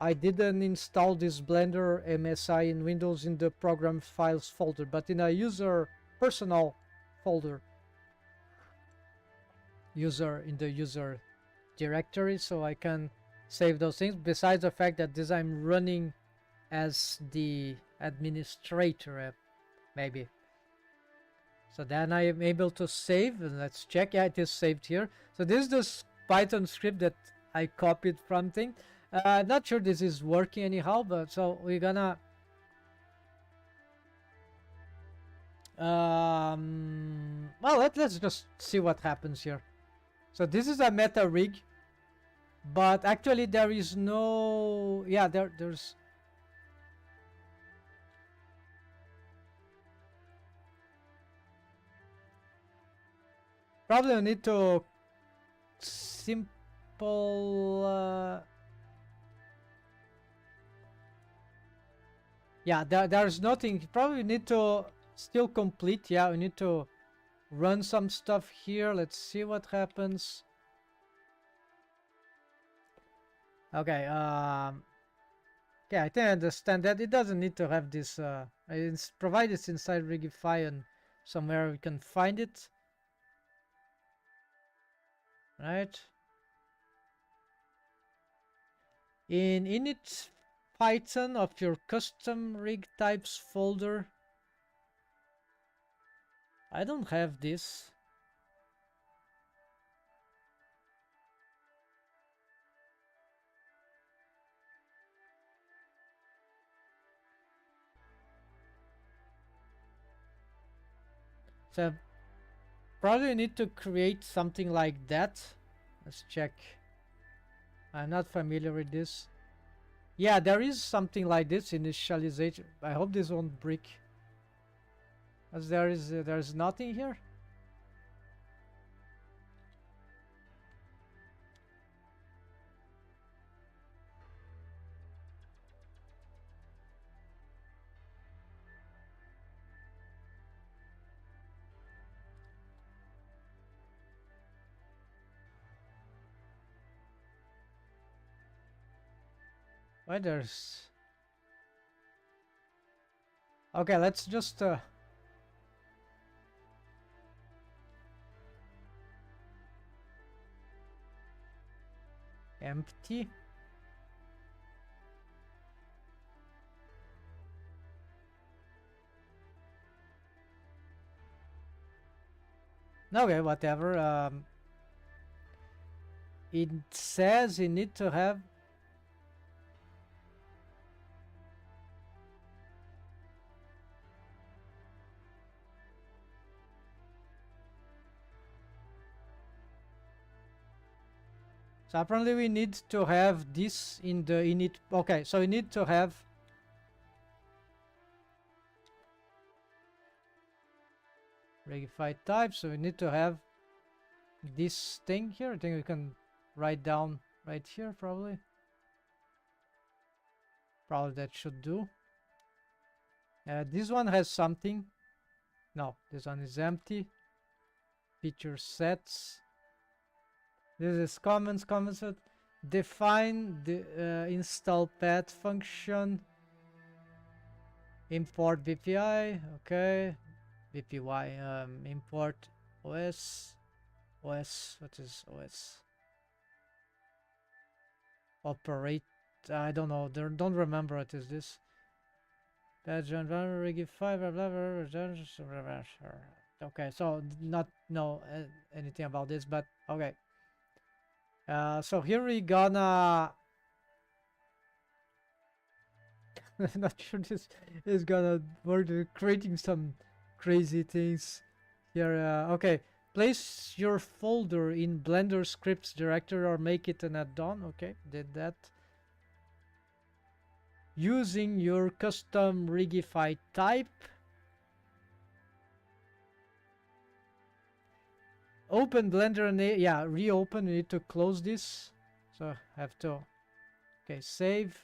I didn't install this Blender MSI in Windows in the program files folder, but in a user personal folder. In the user directory, so I can save those things. Besides the fact that this I'm running as the administrator, maybe. So then I am able to save, and let's check. Yeah, it is saved here. So this is the Python script that I copied from thing. Not sure this is working anyhow, but so we're gonna well, let's just see what happens here. So this is a meta rig, but actually there is no, yeah, there's probably I need to simple yeah, there's nothing. Probably need to still complete. Yeah, we need to run some stuff here. Let's see what happens. Okay, yeah, I think I understand that. It doesn't need to have this it's provided inside Rigify and somewhere we can find it. Right? In init Python of your custom rig types folder. I don't have this. So probably need to create something like that. Let's check. I'm not familiar with this. Yeah, there is something like this initialization. I hope this won't break. As there's nothing here. Why there's okay, let's just empty. Okay, whatever. It says you need to have. So apparently we need to have this in the init. Okay, so we need to have Rigify type. So we need to have this thing here. I think we can write down right here probably. Probably that should do. This one has something. No, this one is empty. Feature sets. This is comments. Set. Define the install path function. Import BPI. Okay. BPY. Import OS. OS. What is OS? Operate. I don't know. Don't remember what is this. Rigify. Okay, so not know anything about this, but okay. So here we gonna. Not sure this is gonna work. Creating some crazy things here. Okay, place your folder in Blender scripts directory or make it an add-on. Okay, did that. Using your custom Rigify type. Open Blender and yeah, reopen. We need to close this. So have to. Okay, save.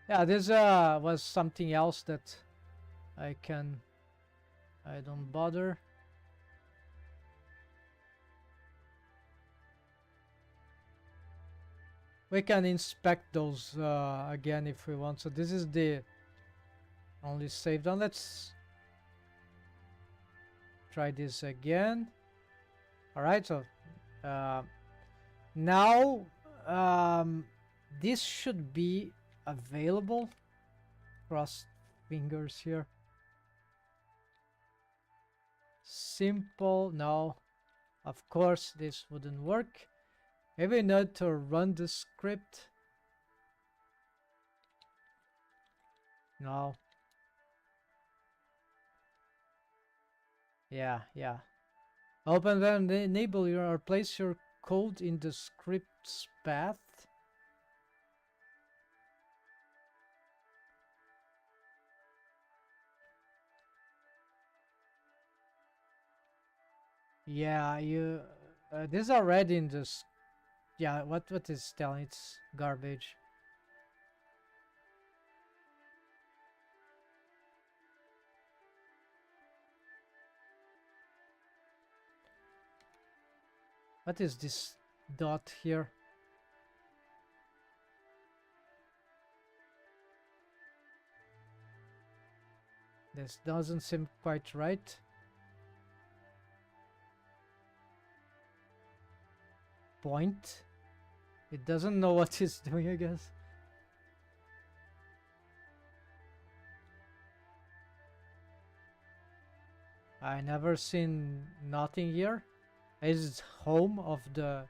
Yeah, this was something else that I don't bother. We can inspect those again if we want. So this is the only save done. Let's try this again. All right, so now this should be available. Cross fingers here. Simple. No, of course this wouldn't work. Maybe I need to run the script. No. Yeah. Open then enable your or place your code in the script's path. Yeah, you. This is already in this. Yeah, what is telling? It's garbage. What is this dot here? This doesn't seem quite right. Point. It doesn't know what it's doing, I guess. I never seen nothing here. Is home of the.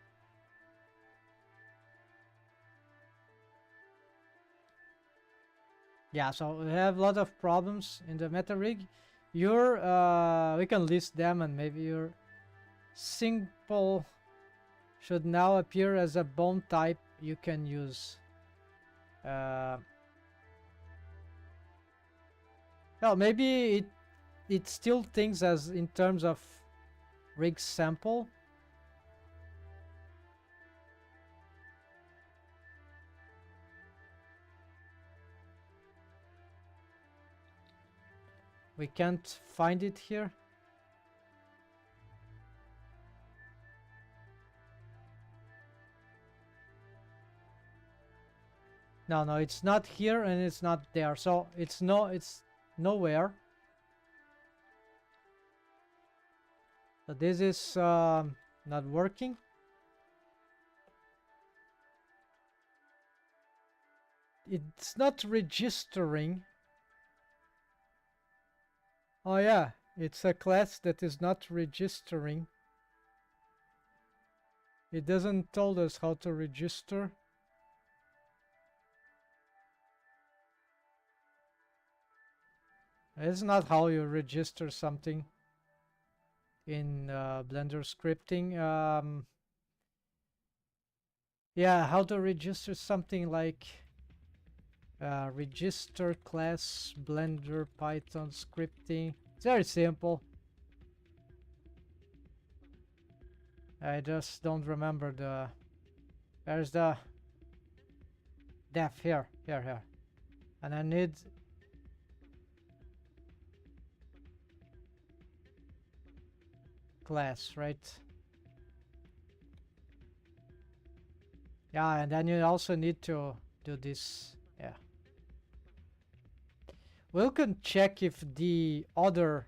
Yeah, so we have a lot of problems in the meta rig. Your we can list them, and maybe your simple should now appear as a bone type you can use. Well, maybe it still thinks as in terms of rig sample. We can't find it here. No, it's not here and it's not there. So it's nowhere. So this is not working. it's not registering. Oh yeah, it's a class that is not registering. It doesn't tell us how to register. It's not how you register something in Blender scripting. Yeah, how to register something like register class Blender Python scripting. It's very simple. I just don't remember the. There's the def here, and I need class, right? Yeah, and then you also need to do this. Yeah. We can check if the other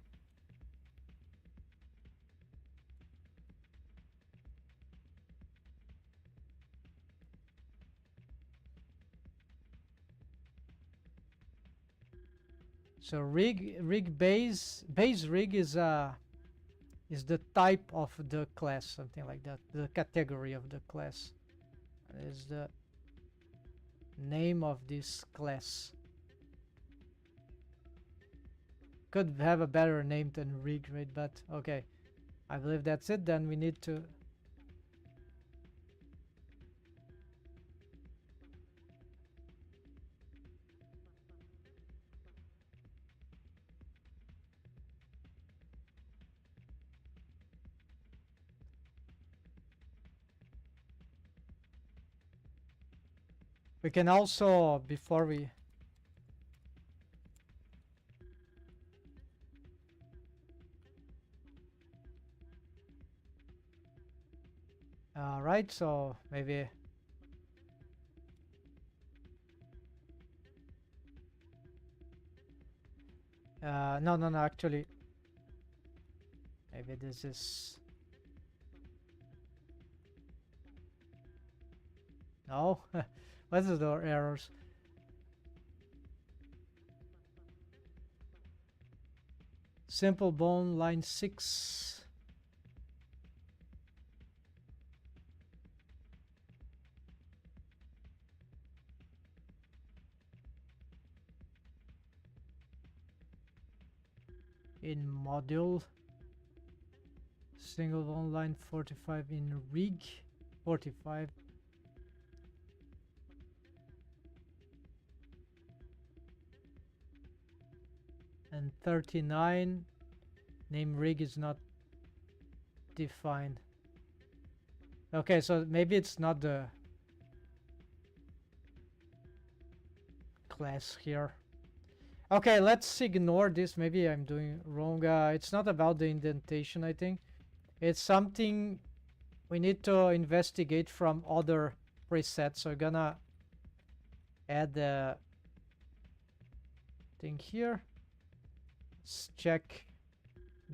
so rig base rig is the type of the class, something like that. The category of the class is the name of this class. Could have a better name than rig, right? But okay, I believe that's it. Then we need to we can also before we right, so maybe no actually maybe this is no. What is the errors? Simple bone line 6. In module single bone line 45 in rig 45 and 39 name rig is not defined. Okay, so maybe it's not the class here. Okay, let's ignore this. Maybe I'm doing wrong. It's not about the indentation, I think. It's something we need to investigate from other presets. So we're gonna add the thing here. Let's check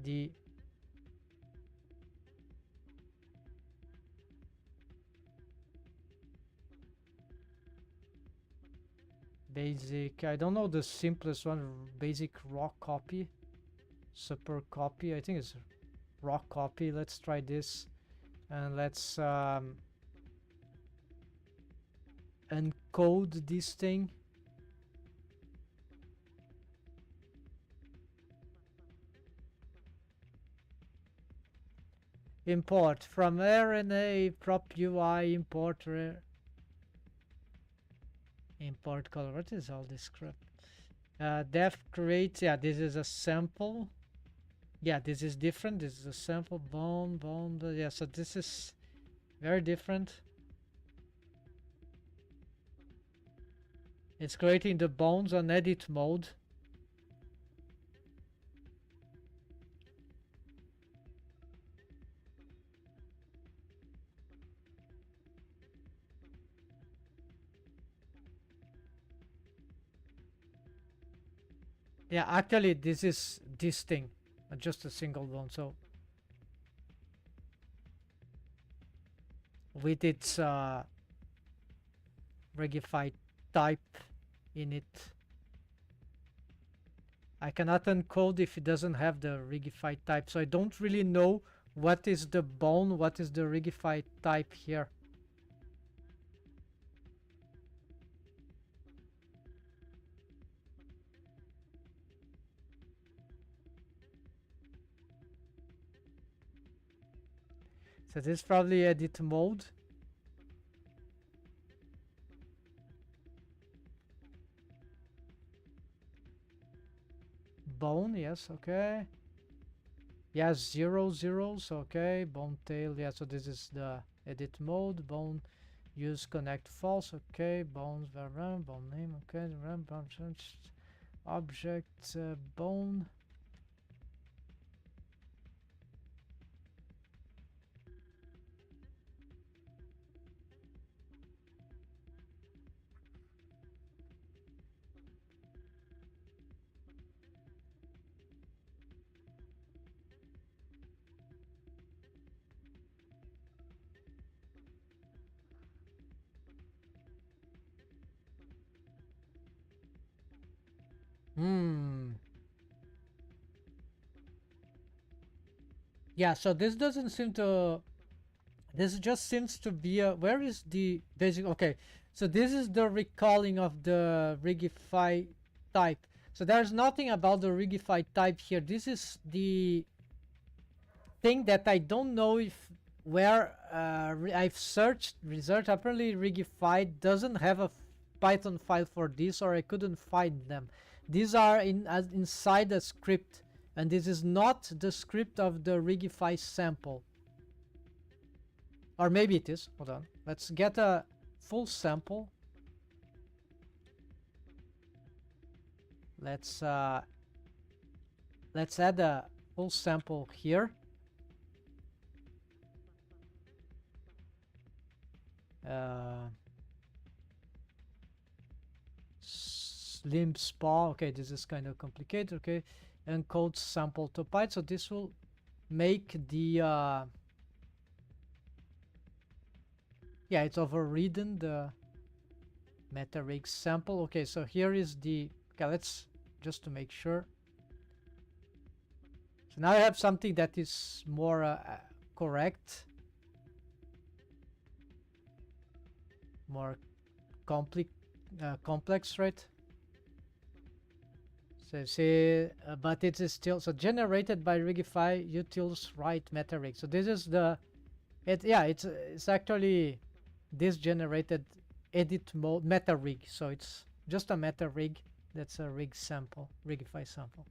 the basic. I don't know the simplest one. Basic raw copy, super copy. I think it's raw copy. Let's try this, and let's encode this thing. Import from RNA prop UI import import color. What is all this crap? Def create. Yeah, this is a sample. Yeah, this is different. This is a sample bone. Yeah, so this is very different. It's creating the bones on edit mode. Yeah, actually this is this thing, just a single bone. So with its Rigify type, in it. I cannot encode if it doesn't have the Rigify type, so I don't really know what is the bone, what is the Rigify type here. So this is probably edit mode. Bone, yes, okay. Yes, 0 zeros, okay. Bone tail, yeah, so this is the edit mode. Bone use connect false, okay. Bones, bone name, okay. Object, bone. Yeah, so this doesn't seem to... This just seems to be a... Where is the basic... Okay, so this is the recalling of the Rigify type. So there's nothing about the Rigify type here. This is the thing that I don't know if... Where I've researched, apparently Rigify doesn't have a Python file for this, or I couldn't find them. These are inside a script, and this is not the script of the Rigify sample. Or maybe it is. Hold on. Let's get a full sample. Let's add a full sample here. Slim spa. Okay, this is kind of complicated. Okay, encode sample to byte. So this will make the yeah, it's overridden the meta-rig sample. Okay, so here is the... Okay, let's just to make sure. So now I have something that is more correct, more complex, right? So see, but it is still... So generated by Rigify utils write meta-rig. So this is the... it's actually this generated edit mode meta rig, so it's just a meta rig. That's a rig sample, Rigify sample,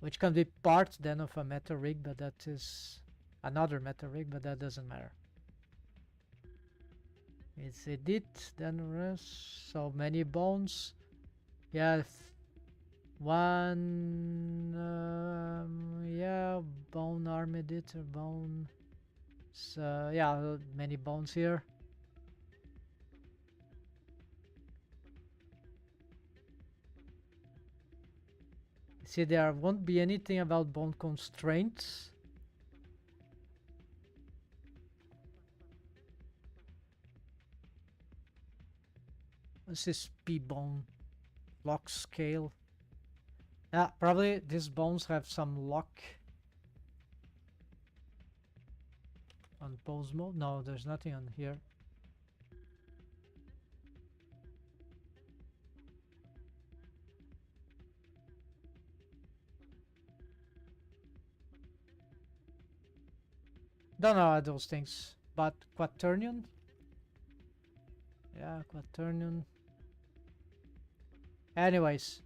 which can be part then of a meta rig, but that is another meta rig, but that doesn't matter. It's edit, then rest. So many bones. Yeah, one yeah, bone arm editor, bone. So yeah, many bones here. See, there won't be anything about bone constraints. This is P bone lock scale. Yeah, probably these bones have some lock. On pose mode? No, there's nothing on here. Don't know those things, but quaternion? Yeah, quaternion. Anyways,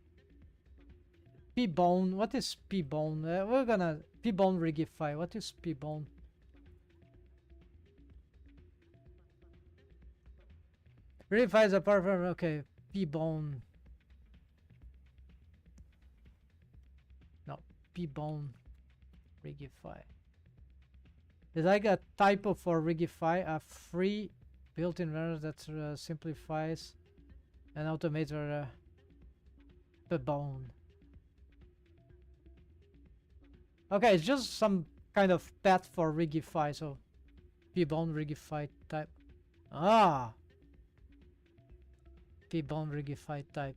p-bone. What is p-bone? We're gonna p-bone Rigify. What is p-bone? Rigify is a part of... Okay, p-bone. No, p-bone Rigify. Did I get typo for Rigify? A free built-in runner that simplifies and automates the bone. Okay, it's just some kind of path for Rigify, so p-bone Rigify type. Ah, p-bone Rigify type.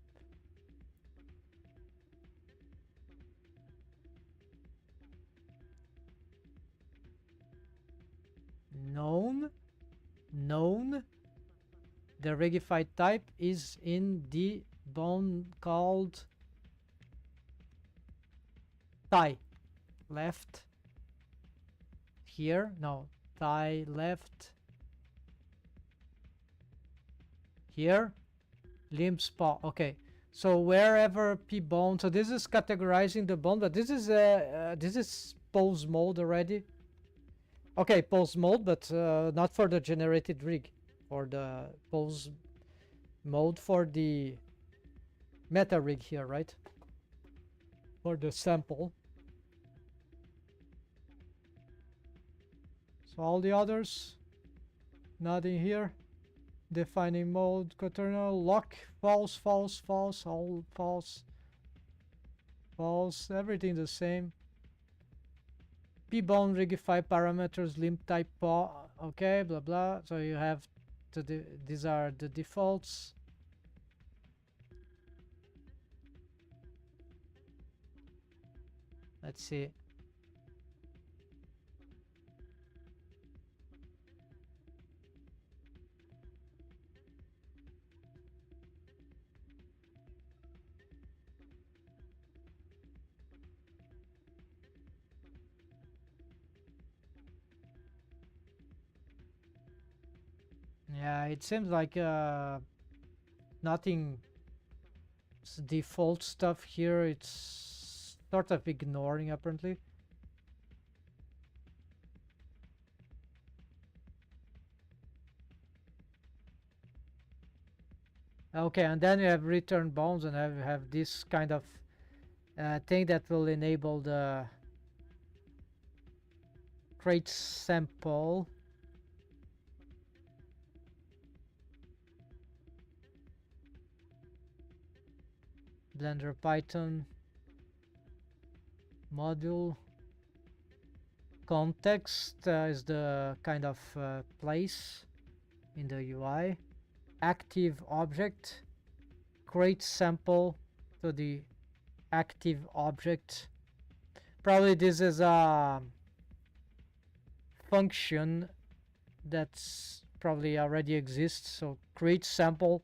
Known. The Rigify type is in the bone called thigh left. Here, no, thigh left. Here, limbs paw. Okay, so wherever p bone. So this is categorizing the bone, but this is pose mode already. Okay, pose mode, but not for the generated rig, for the pose mode for the meta rig here, right? For the sample. So all the others, nothing here. Defining mode, quaternary, lock, false, all false, everything the same. P-bone Rigify parameters, limb type paw, okay, blah blah. So you have these are the defaults. Let's see. Yeah, it seems like nothing default stuff here. It's sort of ignoring apparently. Okay, and then you have return bounds and have this kind of thing that will enable the create sample. Blender Python module context is the kind of place in the UI. Active object, create sample to the active object. Probably this is a function that's probably already exists. So create sample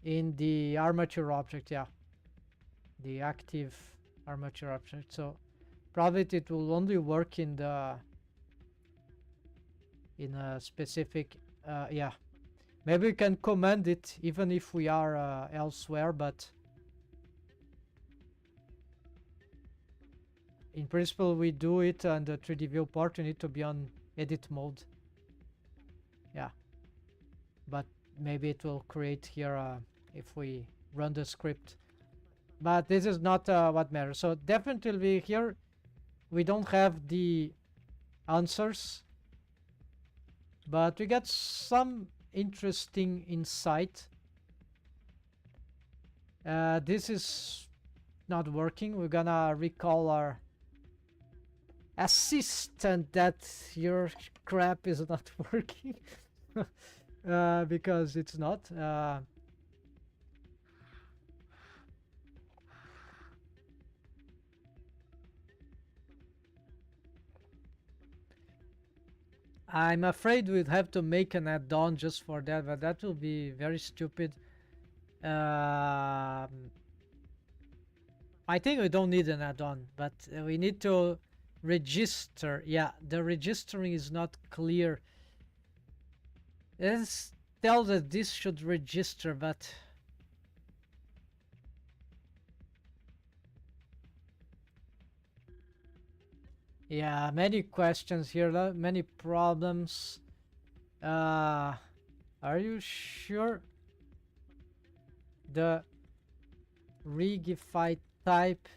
in the armature object, yeah, the active armature object. So probably it will only work in the in a specific yeah, maybe we can command it even if we are elsewhere, but in principle we do it on the 3D viewport. You need to be on edit mode, yeah, but maybe it will create here if we run the script, but this is not what matters. So definitely here we don't have the answers, but we got some interesting insight. This is not working. We're gonna recall our assistant that your crap is not working because it's not. I'm afraid we'd have to make an add-on just for that, but that will be very stupid. I think we don't need an add-on, but we need to register. Yeah, the registering is not clear. Let's tell that this should register, but yeah, many questions here, many problems. Are you sure the Rigify type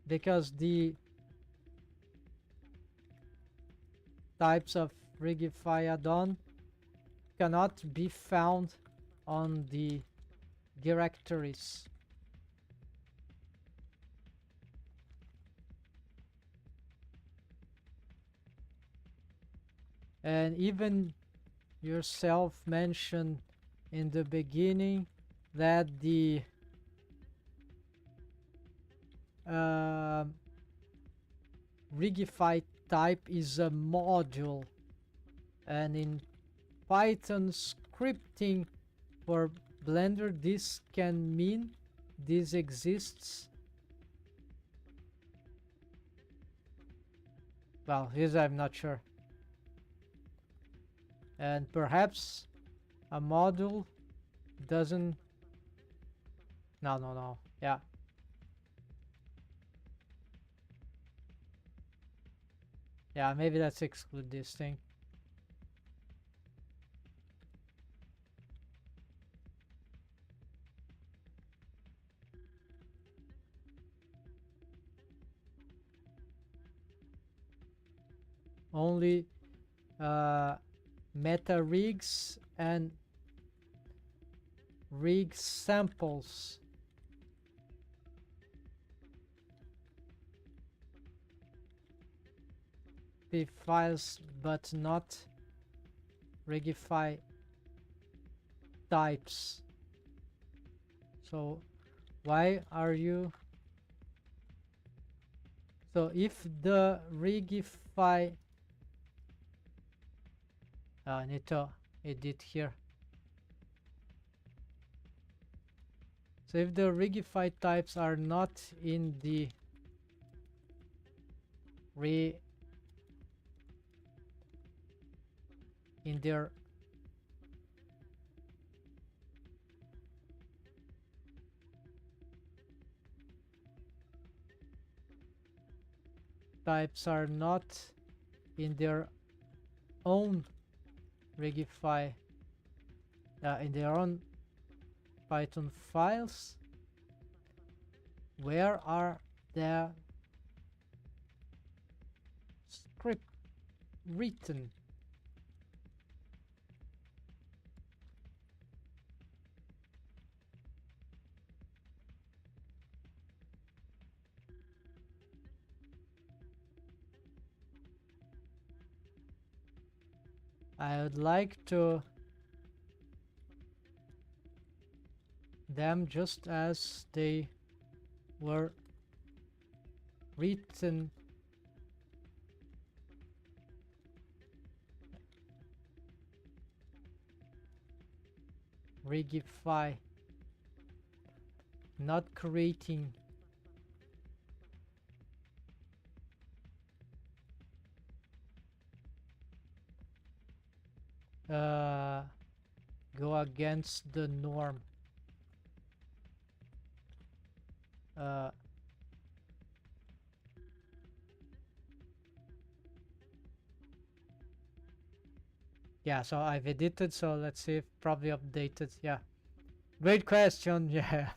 because the types of Rigify add-on cannot be found on the directories. And even yourself mentioned in the beginning that the Rigify type is a module, and in Python scripting for Blender this can mean this exists. Well, here's I'm not sure. And perhaps a module doesn't. No. Yeah. Yeah, maybe let's exclude this thing. Only meta rigs and rig samples be files, but not Rigify types. So why are you? So if the Rigify, I need to edit here. So if the Rigify types are not in the in their types are not in their own Rigify, in their own Python files, where are the script written? I would like to them just as they were written Rigify, not creating go against the norm. Yeah, so I've edited, so let's see if probably updated. Yeah, great question. Yeah.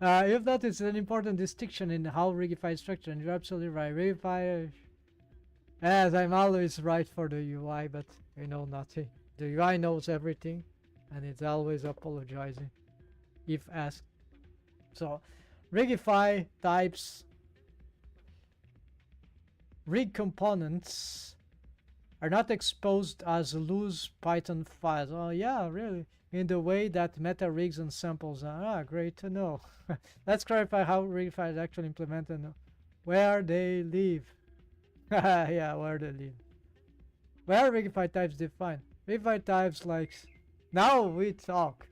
You've noticed an important distinction in how Rigify is structured, and you're absolutely right. Rigify, as I'm always right for the UI, but you know nothing. The UI knows everything, and it's always apologizing if asked. So, Rigify types rig components are not exposed as loose Python files. Oh yeah, really? In the way that meta rigs and samples are. Ah, great to know. Let's clarify how Rigify is actually implemented and where they live. Yeah, where they live. Where Rigify types defined. Rigify types like now we talk.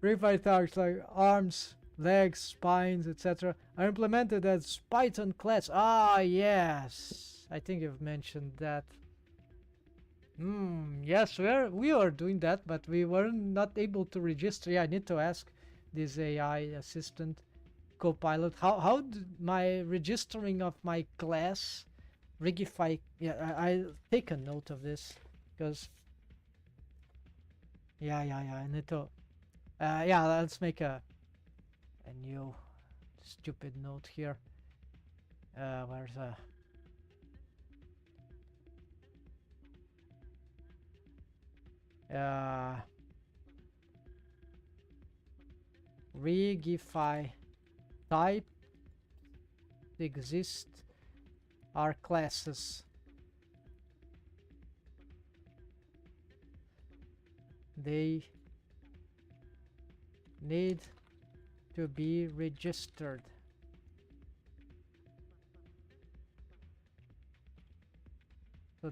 Rigify types like arms, legs, spines, etc. are implemented as Python class. Ah, yes. I think you've mentioned that. Yes, we are doing that, but we were not able to register. Yeah, I need to ask this AI assistant Copilot how my registering of my class Rigify. Yeah, I take a note of this because yeah. I need to. Yeah, let's make a new stupid note here. Where's Rigify type exist are classes. they need to be registered. So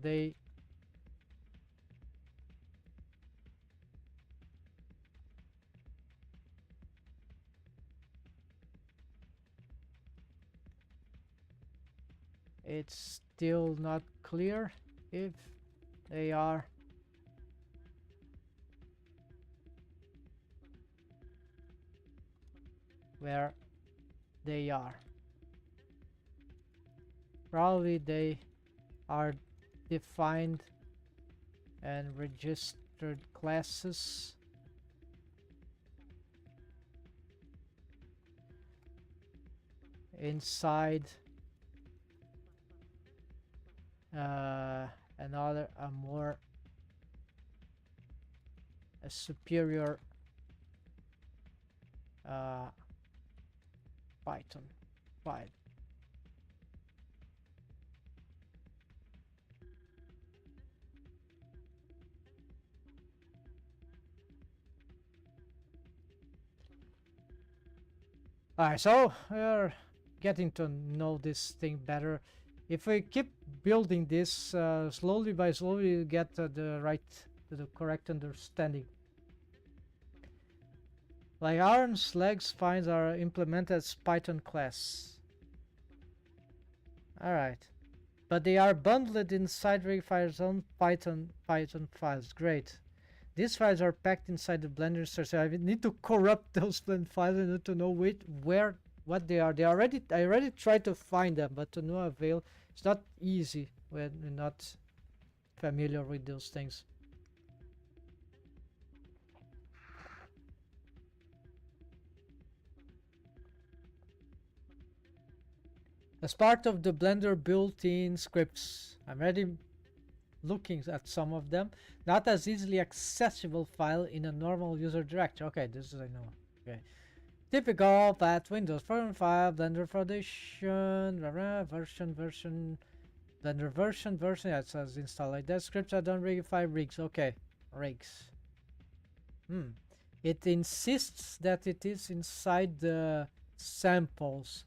it's still not clear if they are where they are. Probably they are defined and registered classes inside another a superior Python file. Alright, so we're getting to know this thing better. If we keep building this slowly by slowly, we get the correct understanding. Like arms, legs, spines are implemented as Python class. Alright. But they are bundled inside Rigify's own Python files. Great. These files are packed inside the Blender source. So I need to corrupt those Blend files in order to know what they are. I already tried to find them, but to no avail. It's not easy when you're not familiar with those things. As part of the Blender built-in scripts, I'm already looking at some of them. Not as easily accessible file in a normal user directory. Okay, this is I know. Okay. Typical that Windows Program File, Blender Foundation, version, Blender version. Yeah, it says install like that. Scripts are done Rigify rigs. Okay, rigs. It insists that it is inside the samples.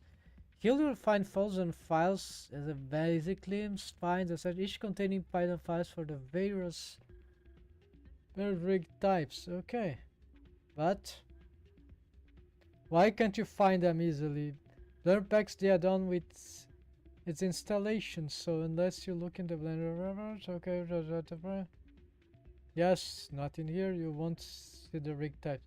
Here you will find folders and files as a basically find the set each containing Python files for the various rig types. Okay, but why can't you find them easily? Blender packs they are done with its installation, so unless you look in the Blender, okay, yes, not in here, you won't see the rig types.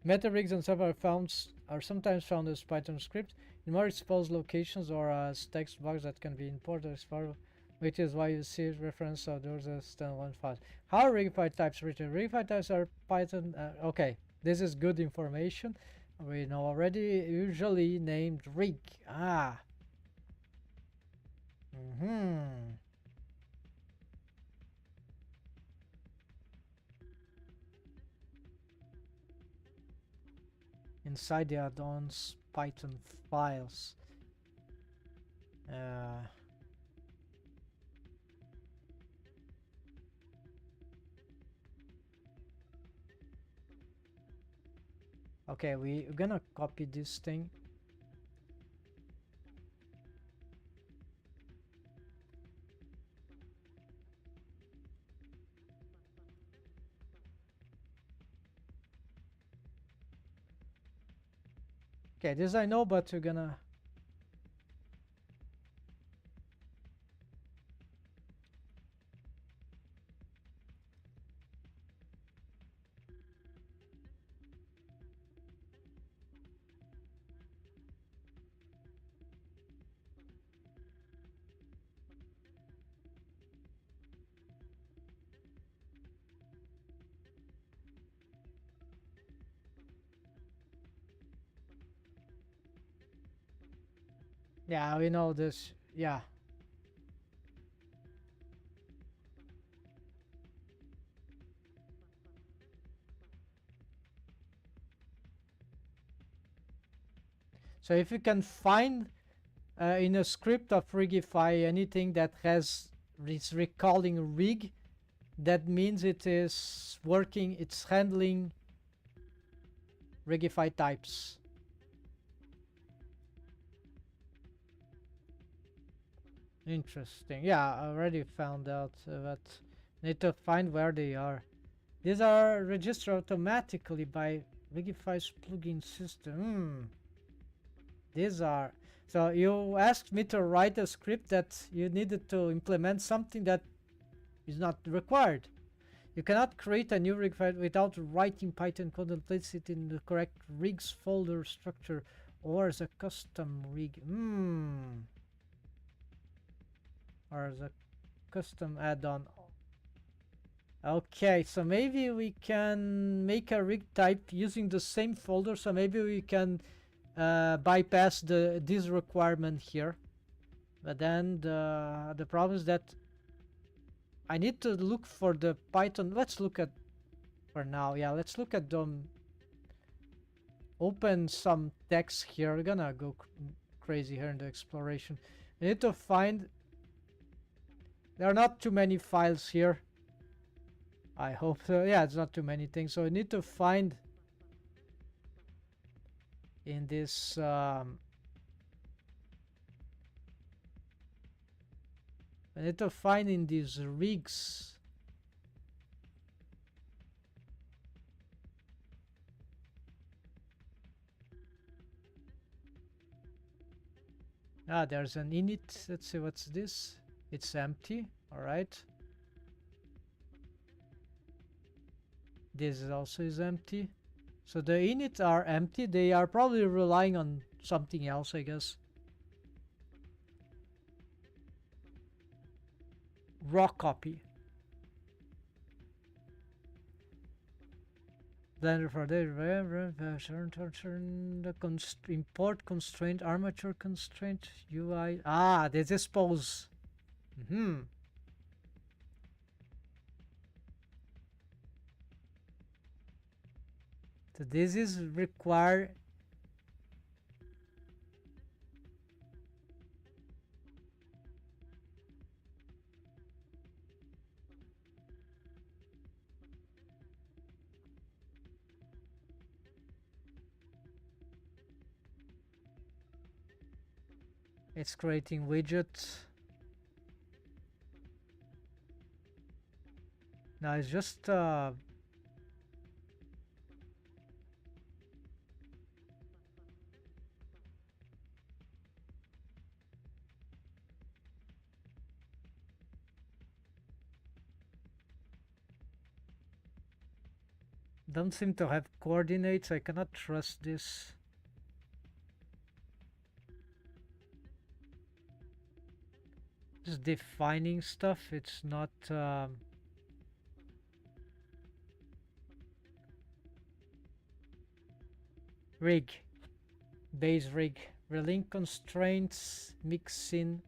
Meta rigs and stuff are sometimes found as Python scripts in more exposed locations or as text box that can be imported as far, which is why you see reference of those as standalone files. How are Rigify types written? Rigify types are Python. Okay, this is good information. We know already. Usually named rig. Inside the add-ons Python files. Okay, we're gonna copy this thing. Okay, this I know, but we're gonna yeah, we know this. Yeah. So if you can find in a script of Rigify anything that is recalling rig, that means it is working, it's handling Rigify types. Interesting. Yeah, I already found out, but need to find where they are. These are registered automatically by Rigify's plugin system. These are. So you asked me to write a script that you needed to implement something that is not required. You cannot create a new rig file without writing Python code and place it in the correct rigs folder structure or as a custom rig. Or as a custom add-on. Okay, so maybe we can make a rig type using the same folder. So maybe we can bypass this requirement here. But then the problem is that I need to look for the Python. Let's look at, for now, yeah, let's look at them. Open some text here. We're gonna go crazy here in the exploration. I need to find, there are not too many files here. I hope so. Yeah, it's not too many things. So I need to find in this I need to find in these rigs. Ah, there's an init. Let's see, what's this? It's empty. All right. This also is empty. So the init are empty. They are probably relying on something else, I guess. Raw copy. Blender for the import constraint, armature constraint, UI. Ah, they dispose. So this is require. It's creating widgets. Now it's just don't seem to have coordinates. I cannot trust this. Just defining stuff. It's not rig, base rig, relink constraints, mixin.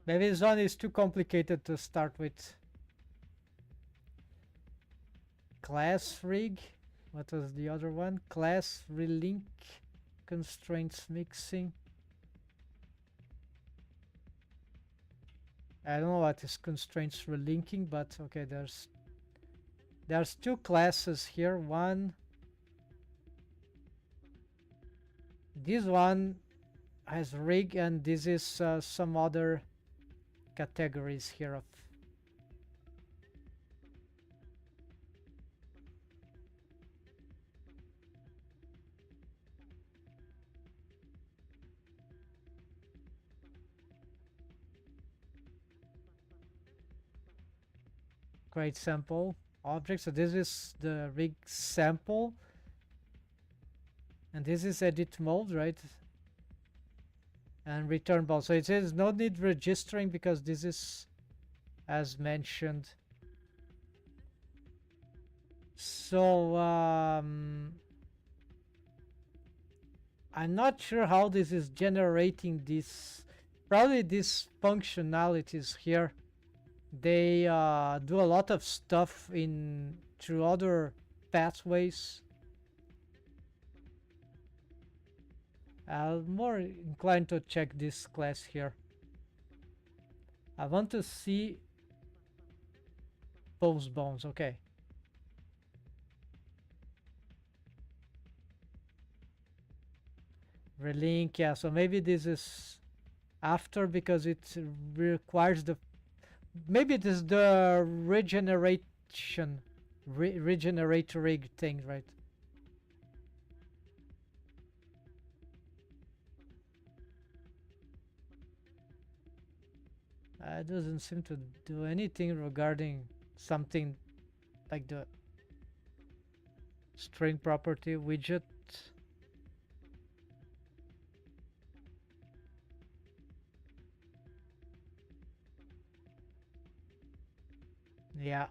Maybe this one is too complicated to start with. Class rig. What was the other one? Class relink constraints mixing. I don't know what is constraints relinking, but okay, there's two classes here. One, this one has rig, and this is some other categories here of create sample object. So this is the rig sample, and this is edit mode, right? And return ball. So it says no need registering because this is as mentioned. So I'm not sure how this is generating this. Probably these functionalities here, they do a lot of stuff in through other pathways. I'm more inclined to check this class here. I want to see post bones. Okay. Relink, yeah, so maybe this is after because it requires the, maybe it is the regeneration, regenerate rig thing, right? It doesn't seem to do anything regarding something like the string property widget. Yeah,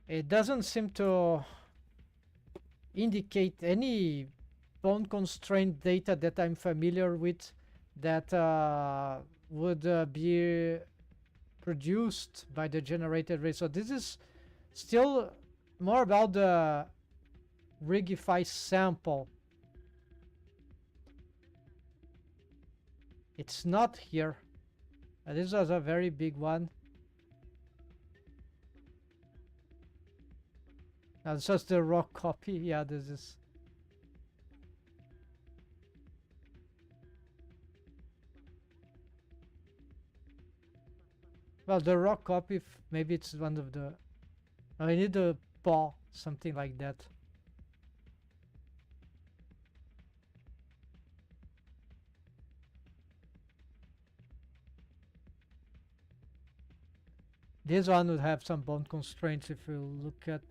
it doesn't seem to indicate any bone constraint data that I'm familiar with that would be produced by the generated ray. So this is still more about the Rigify sample. It's not here. This was a very big one. That's just the raw copy. Yeah, this is. Well, the raw copy, maybe it's one of the. I need a paw, something like that. This one would have some bone constraints if you look at.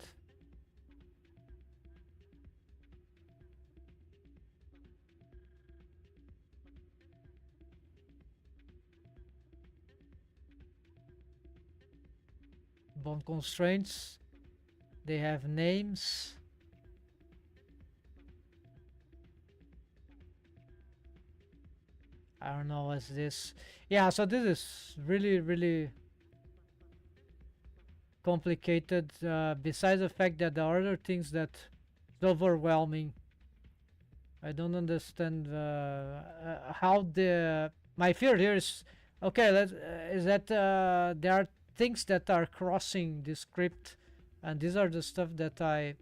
Bone constraints. They have names. I don't know what's this. Yeah, so this is really, really complicated. Besides the fact that there are other things that is overwhelming. I don't understand how the. My fear here is okay. Is that there are things that are crossing the script, and these are the stuff that I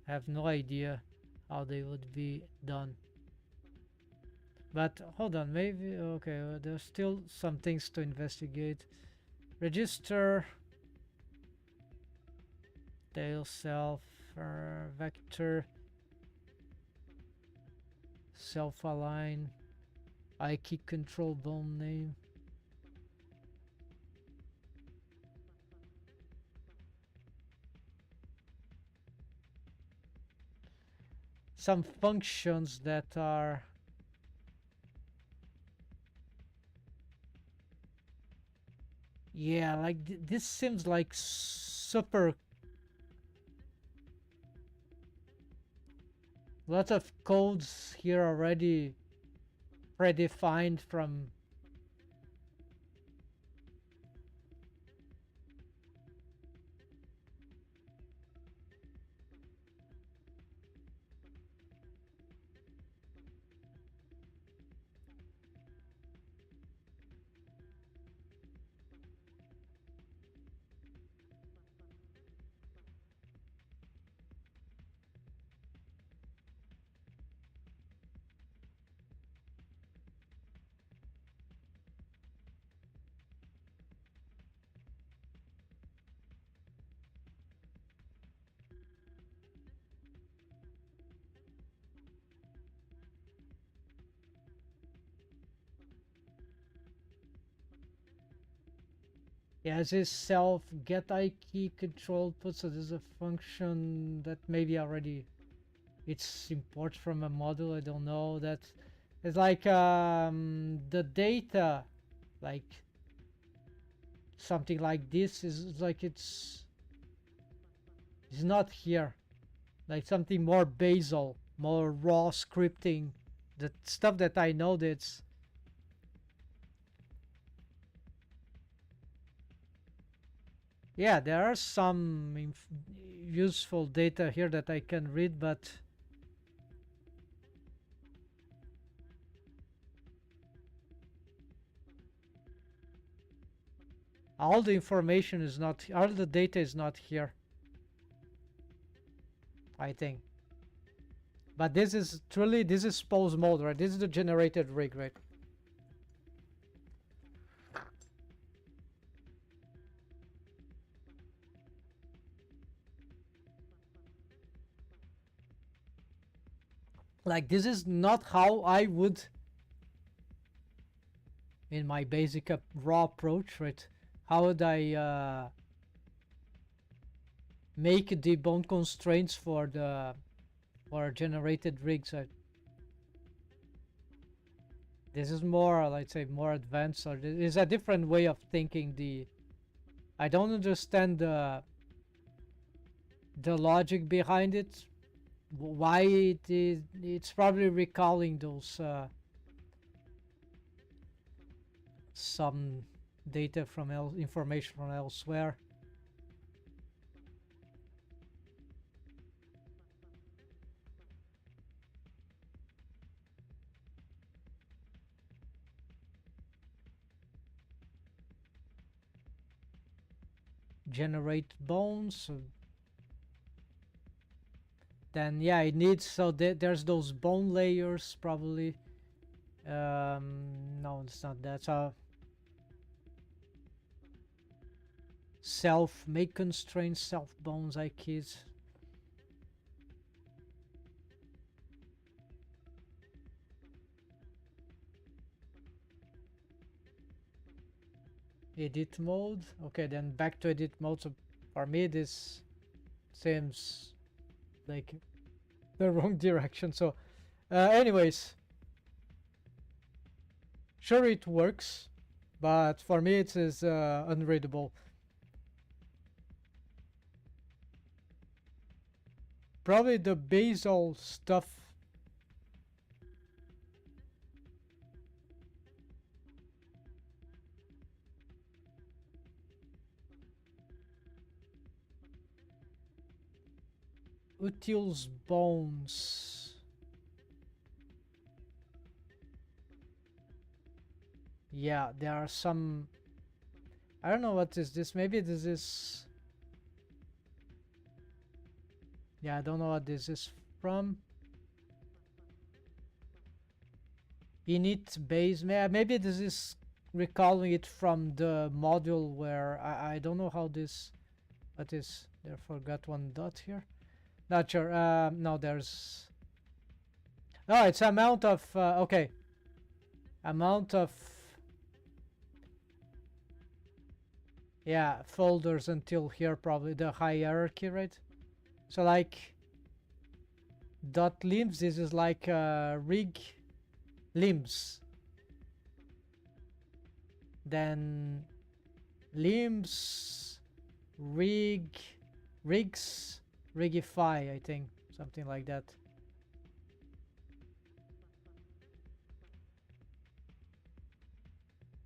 have no idea how they would be done. But hold on, maybe okay. There's still some things to investigate. Register tail self vector self align I key control bone name. Some functions that are yeah, like this seems like super lots of codes here already predefined from. Yeah, this self get I key control put, so there's a function that maybe already it's import from a model. I don't know. That it's like the data, like something like this is like it's not here. Like something more basal, more raw scripting, the stuff that I know that's. Yeah, there are some useful data here that I can read, but all the information is not, all the data is not here, I think. But this is truly, this is pose mode, right? This is the generated rig, right? Like, this is not how I would, in my basic raw approach, right? How would I make the bone constraints for the generated rigs? This is more, let's say, more advanced, or this is a different way of thinking. I don't understand the logic behind it. Why it's probably recalling those some data from information from elsewhere. Generate bones. Then yeah, it needs, so there's those bone layers probably. No, it's not that. So self make constraints, self bones I keys. Edit mode. Okay, then back to edit mode. So for me this seems like the wrong direction. So anyways, sure it works, but for me it is unreadable. Probably the basal stuff. Util's bones. Yeah, there are some. I don't know what is this. Maybe this is. Yeah, I don't know what this is from. Init base. Maybe this is recalling it from the module where I don't know how this. What is there? Forgot one dot here. Not sure. No, there's. No, it's amount of. Okay. Amount of. Yeah, folders until here, probably the hierarchy, right? So like dot limbs, this is like rig limbs. Then limbs, rigs, Rigify, I think, something like that.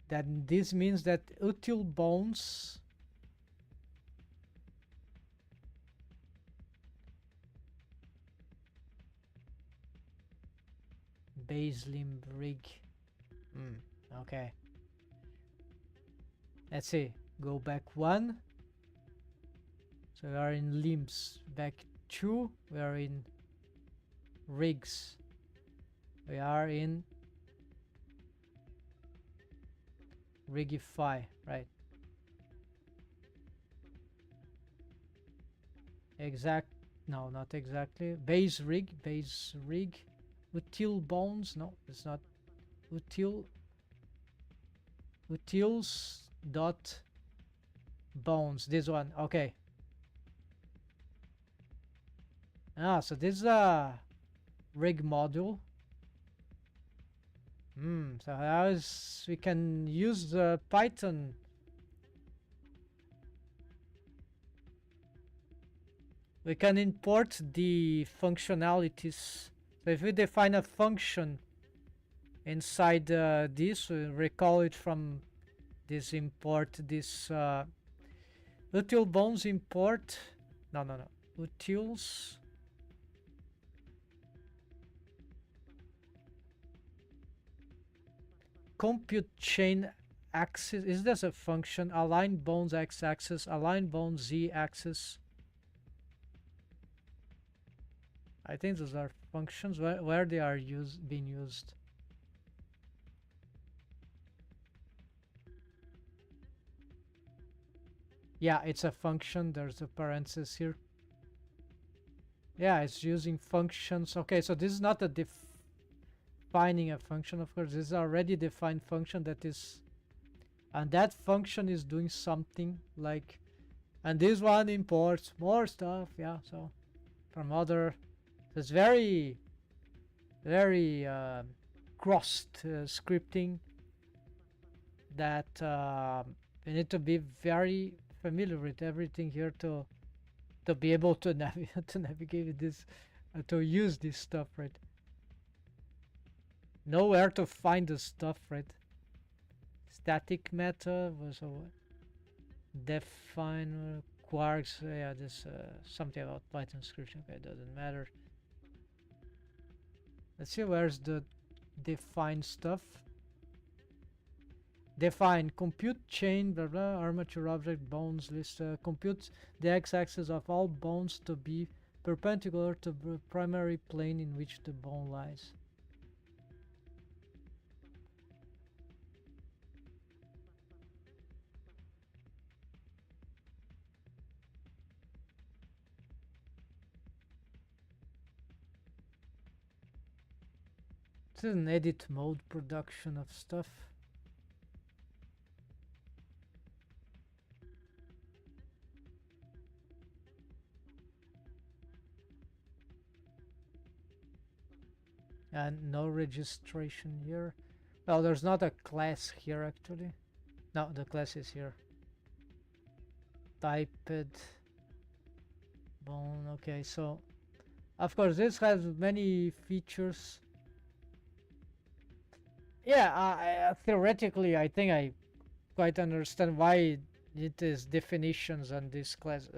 Then this means that util bones base limb rig. Okay. Let's see. Go back 1. So we are in limbs. Back 2. We are in rigs. We are in Rigify, right? No, not exactly. Base rig. Util bones. No, it's not. Utils dot bones. This one. Okay. So this is a rig module. So how is we can use the Python. We can import the functionalities. So if we define a function inside this, we recall it from this import, this util bones import. No. utils. Compute chain axis. Is this a function? Align bones x-axis, align bones z-axis. I think those are functions where they are being used. Yeah, it's a function. There's a parenthesis here. Yeah, it's using functions. Okay, so this is not a defining a function, of course. This is already defined function that is, and that function is doing something like, and this one imports more stuff. Yeah, so from other, it's very crossed scripting that you need to be very familiar with everything here to be able to navigate with this, to use this stuff, right? Know where to find the stuff, right? Static meta was a define quarks. Yeah, this something about Python scripting. Okay, doesn't matter. Let's see where's the define stuff. Define compute chain blah blah armature object bones list. Compute the x-axis of all bones to be perpendicular to the primary plane in which the bone lies. This is an edit mode production of stuff. And no registration here. Well, there's not a class here actually. No, the class is here. Typed bone. Okay, so of course this has many features. Yeah, theoretically I think I quite understand why it is definitions and this class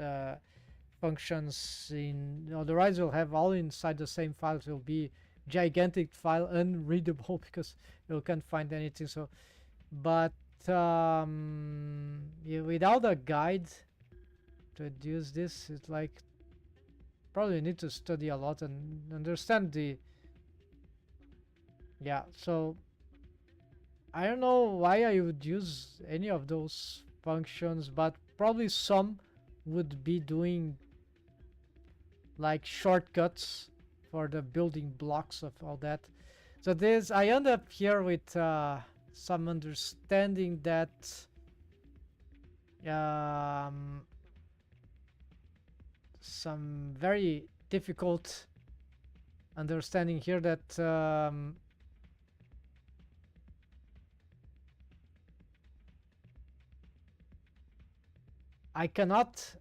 functions in, otherwise you'll have all inside the same file. It will be gigantic file, unreadable, because you can't find anything. So but yeah, without a guide to use this, it's like probably need to study a lot and understand the, yeah. So I don't know why I would use any of those functions, but probably some would be doing like shortcuts for the building blocks of all that. So this, I end up here with some understanding that some very difficult understanding here that I cannot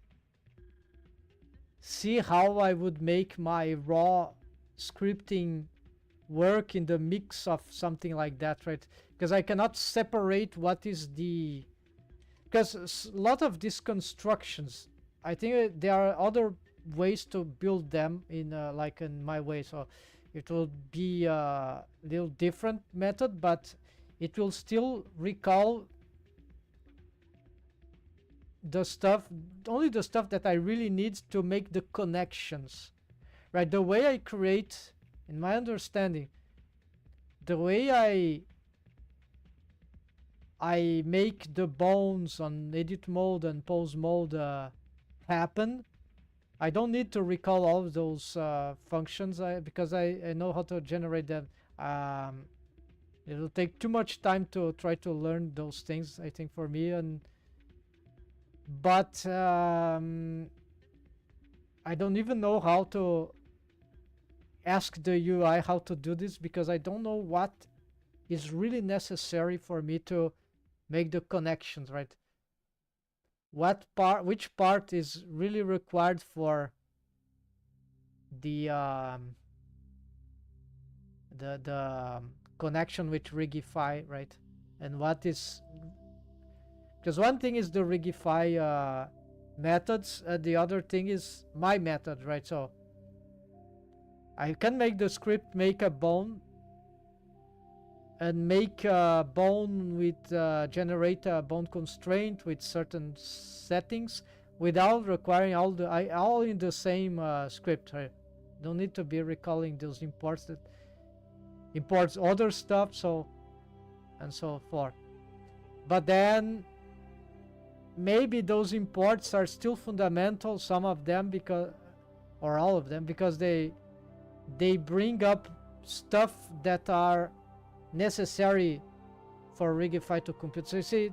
see how I would make my raw scripting work in the mix of something like that, right? Because I cannot separate what is the, because a lot of these constructions, I think there are other ways to build them in like in my way. So it will be a little different method, but it will still recall the stuff, only the stuff that I really need to make the connections, right? The way I create, in my understanding, the way I make the bones on edit mode and pose mode happen, I don't need to recall all of those functions because I know how to generate them. It'll take too much time to try to learn those things, I think, for me. And but I don't even know how to ask the UI how to do this, because I don't know what is really necessary for me to make the connections, right? What part, which part is really required for the connection with Rigify, right? And what is, because one thing is the Rigify methods. The other thing is my method, right? So I can make the script make a bone and make a bone with generate a bone constraint with certain settings without requiring all in the same script. Right? Don't need to be recalling those imports that imports other stuff, so and so forth. But then maybe those imports are still fundamental, some of them, because or all of them, because they bring up stuff that are necessary for Rigify to compute. So you see,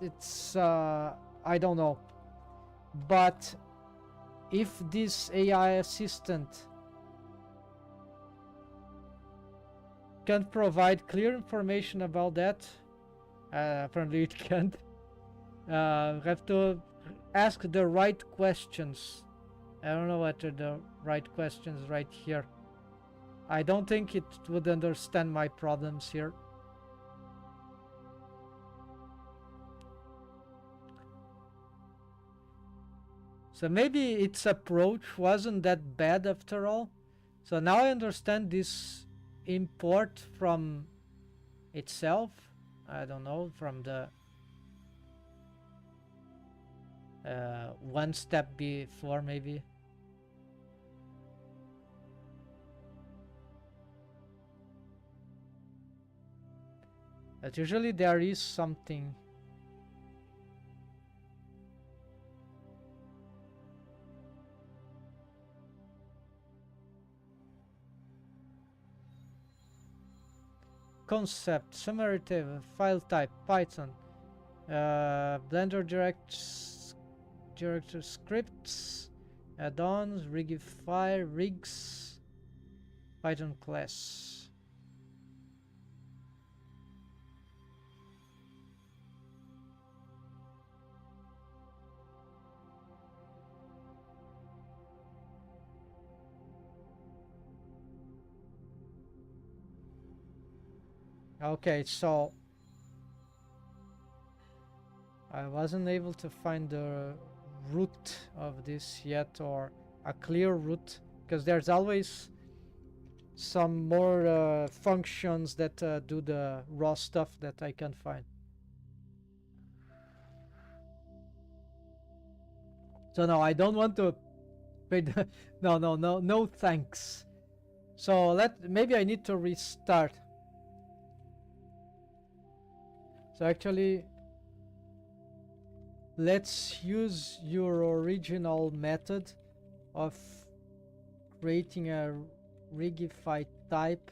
it's I don't know, but if this AI assistant can provide clear information about that, apparently it can't. Have to ask the right questions. I don't know what are the right questions right here. I don't think it would understand my problems here. So maybe its approach wasn't that bad after all. So now I understand this import from itself. I don't know, from the one step before maybe. But usually there is something. Concept, summary table, file type, Python, Blender director scripts, add-ons, Rigify, rigs, Python class. Okay, so I wasn't able to find the root of this yet, or a clear root, because there's always some more functions that do the raw stuff that I can find. So no, I don't want to pay the, no thanks. So maybe I need to restart. So actually, let's use your original method of creating a Rigify type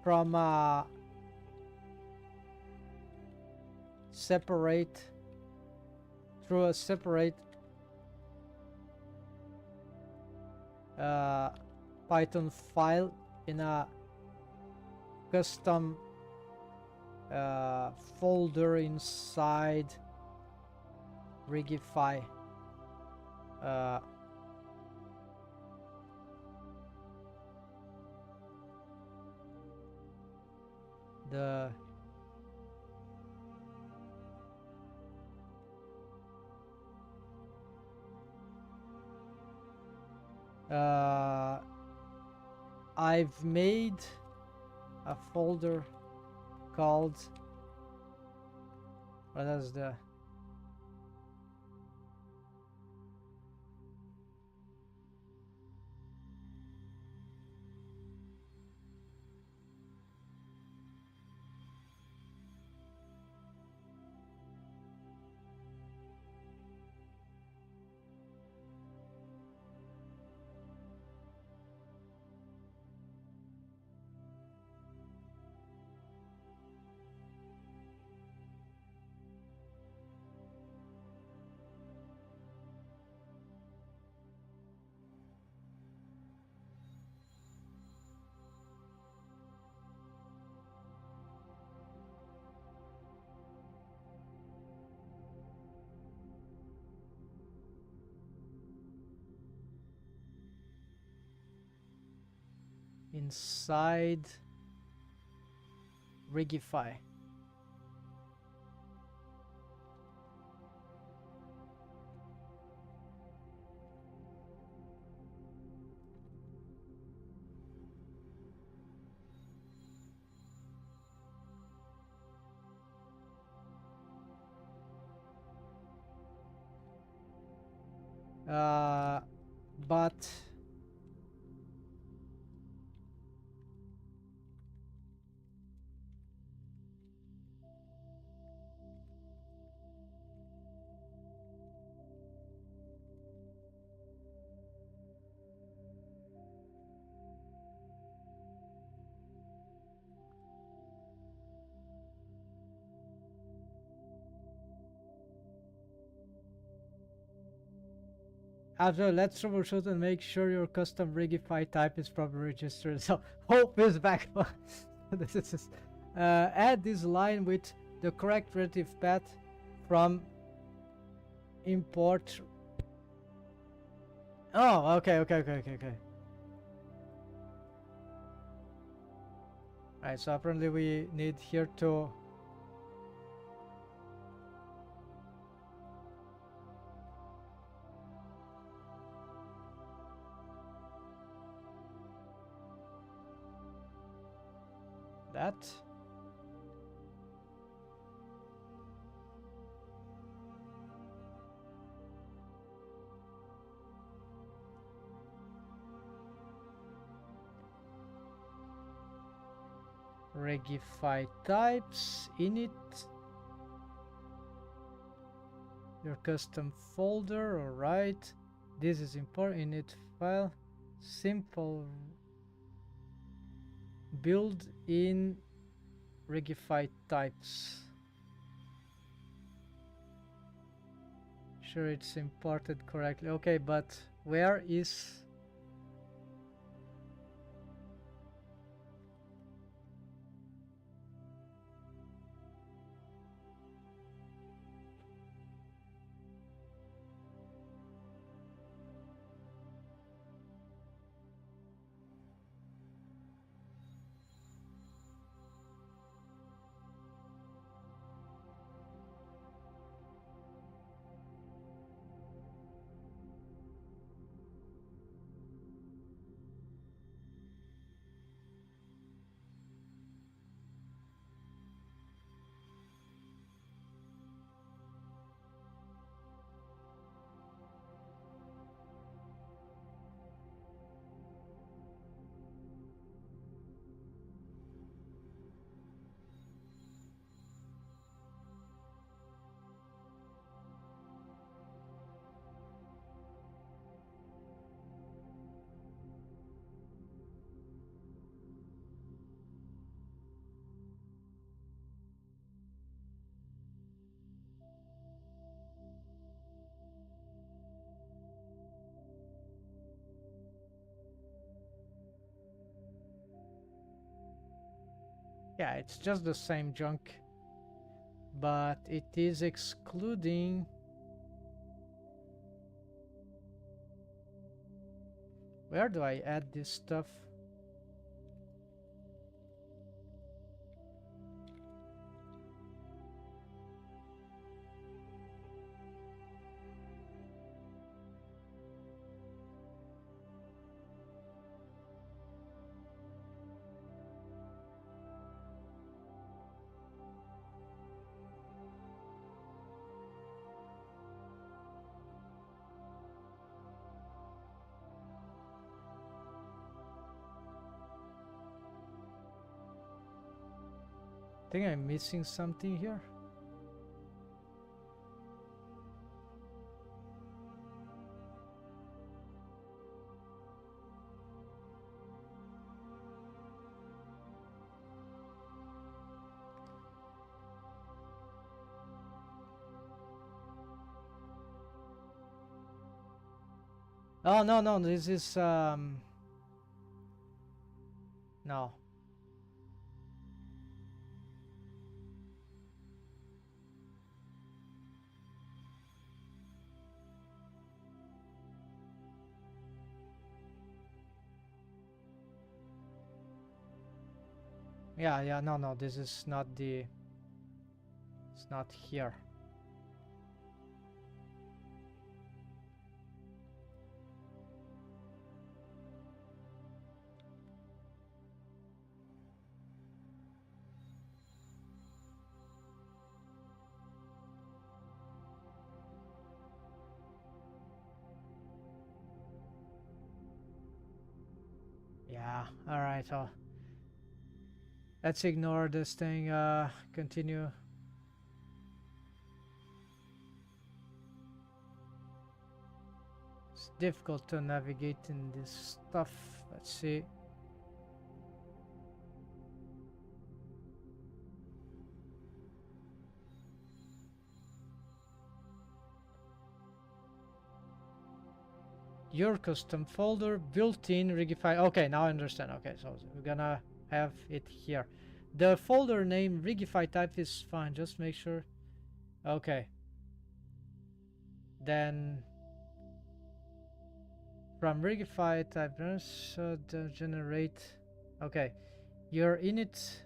from a separate Python file in a custom folder inside Rigify. I've made a folder called, what is the inside Rigify. But after, let's troubleshoot and make sure your custom Rigify type is properly registered. So hope is back. This is add this line with the correct relative path from import. Oh, okay. Alright, so apparently we need here to that. Rigify types init your custom folder. All right, this is important. Init file simple build in Rigify types. Sure, it's imported correctly. Okay, but where is yeah, it's just the same junk, but it is excluding. Where do I add this stuff? I think I'm missing something here. Oh, no, this is no. Yeah, no, this is not the, it's not here. Yeah, alright, so let's ignore this thing, continue. It's difficult to navigate in this stuff. Let's see. Your custom folder, built-in Rigify. Okay, now I understand. Okay, so we're gonna have it here. The folder name Rigify type is fine. Just make sure. Okay. Then from Rigify type generate. Okay, your init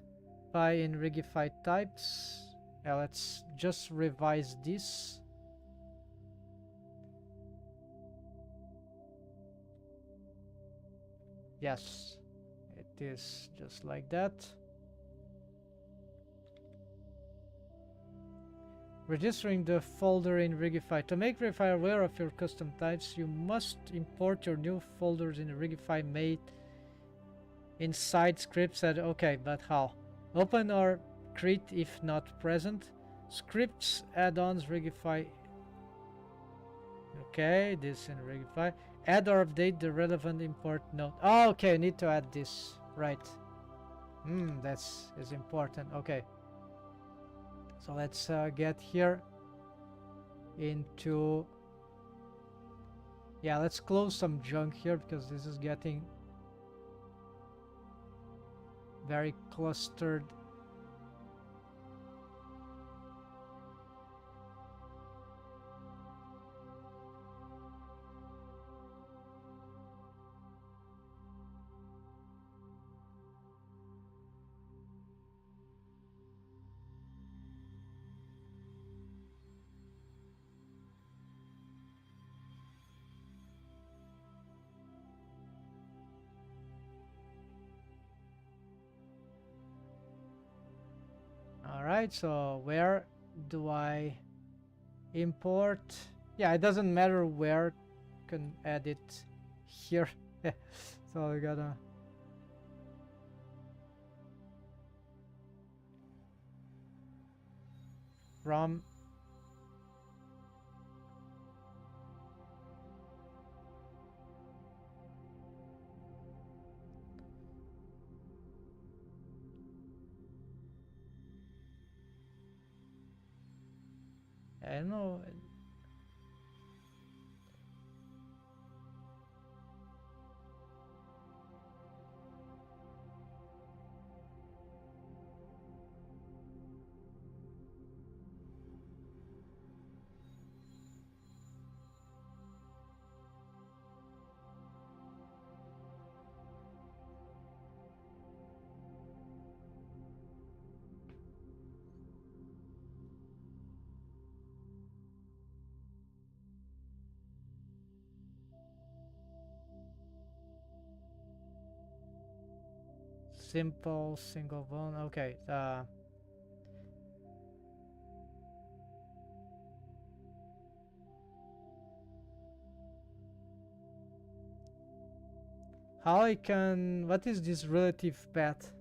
file in Rigify types. Yeah, let's just revise this. Yes, it is just like that. Registering the folder in Rigify. To make Rigify aware of your custom types, you must import your new folders in the Rigify made inside scripts. Okay, but how? Open or create if not present. Scripts, add-ons, Rigify. Okay, this in Rigify. Add or update the relevant import node. Oh, okay, I need to add this. Right. That's is important. Okay. So let's get here into... Yeah, let's close some junk here because this is getting very clustered. Alright, so where do I import? Yeah, it doesn't matter where, can add it here. So I gotta... From... I don't know. Simple single bone. Okay. How I can... What is this relative path?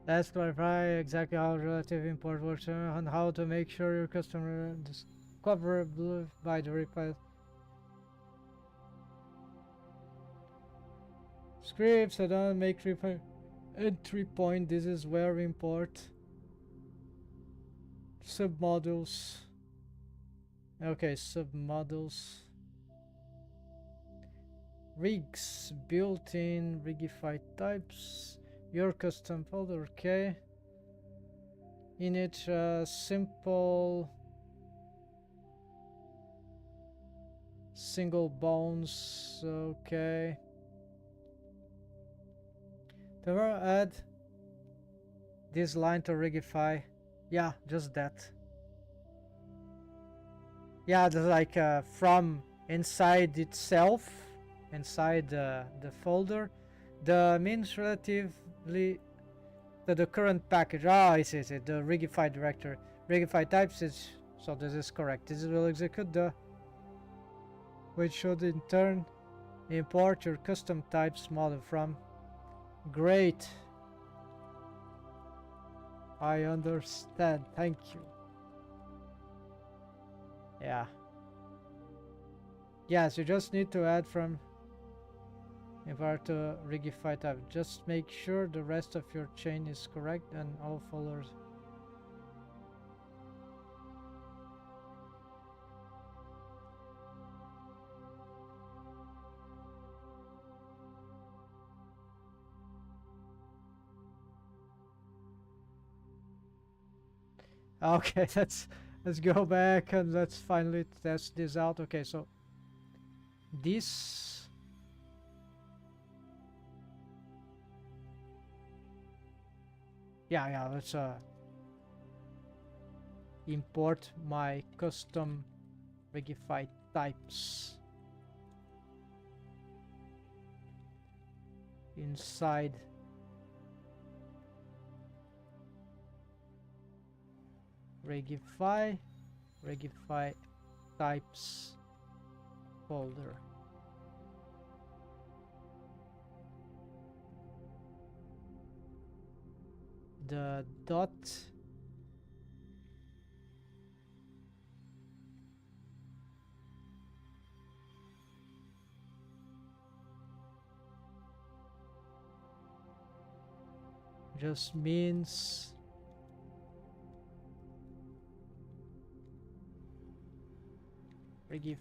Let's clarify exactly how relative import works and how to make sure your customer discoverable by the request. Scripts that don't make entry point. This is where we import submodules. Okay, submodules. Rigs, built-in Rigify types. Your custom folder, okay. Init simple single bones, okay. Tomorrow add this line to Rigify. Yeah, just that. Yeah, like from inside itself, inside the folder, the means relatively to the current package. Ah, I see, the Rigify directory. Rigify types is, so this is correct. This will execute the, which should in turn import your custom types model from. Great. I understand. Thank you. Yeah. Yes, you just need to add from import to Rigify type. Just make sure the rest of your chain is correct and all followers. Okay, let's go back and let's finally test this out. Okay, so this, yeah, let's import my custom Rigify types inside Rigify types folder. The dot just means Rigify.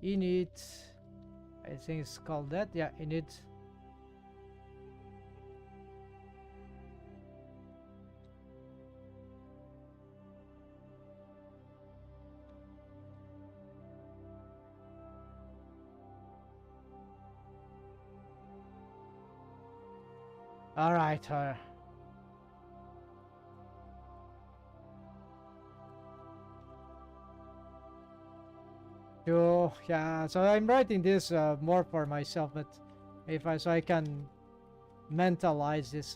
Init, I think it's called that. Yeah, init. All right. Yeah, so I'm writing this more for myself, but if I, so I can mentalize this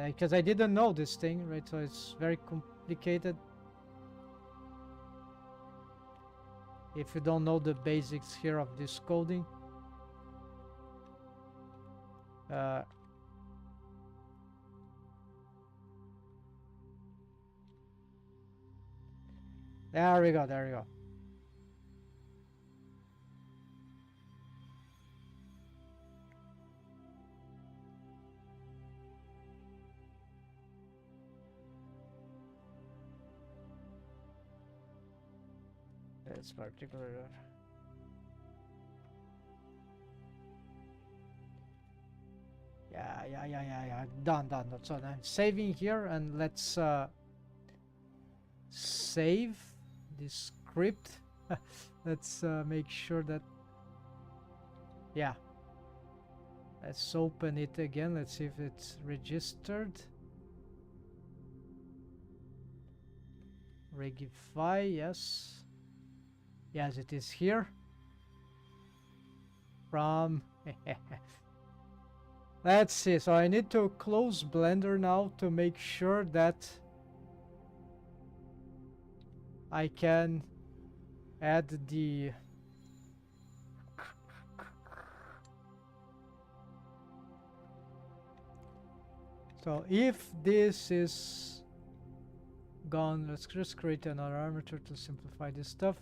because I didn't know this thing, right? So it's very complicated if you don't know the basics here of this coding. There we go, there we go. That's particular. Yeah, Yeah. Done. So I'm saving here, and let's save this script. Let's make sure that, yeah. Let's open it again. Let's see if it's registered. Rigify, yes. Yes, it is here. From let's see. So I need to close Blender now to make sure that I can add the so if this is gone, let's just create another armature to simplify this stuff.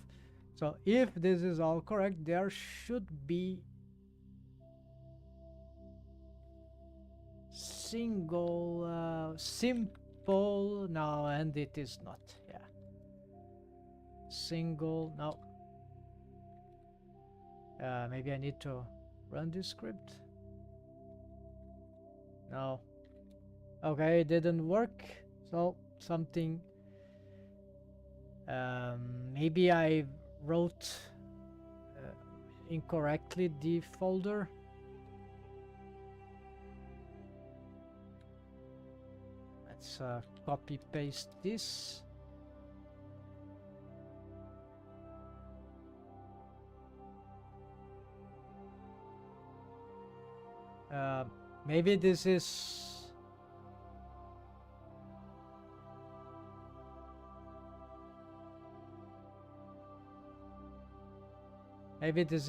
So if this is all correct, there should be single simple, no, and it is not. Yeah, single, no. Maybe I need to run this script. No. Okay, it didn't work. So something, maybe I wrote incorrectly the folder. Let's copy paste this. Maybe this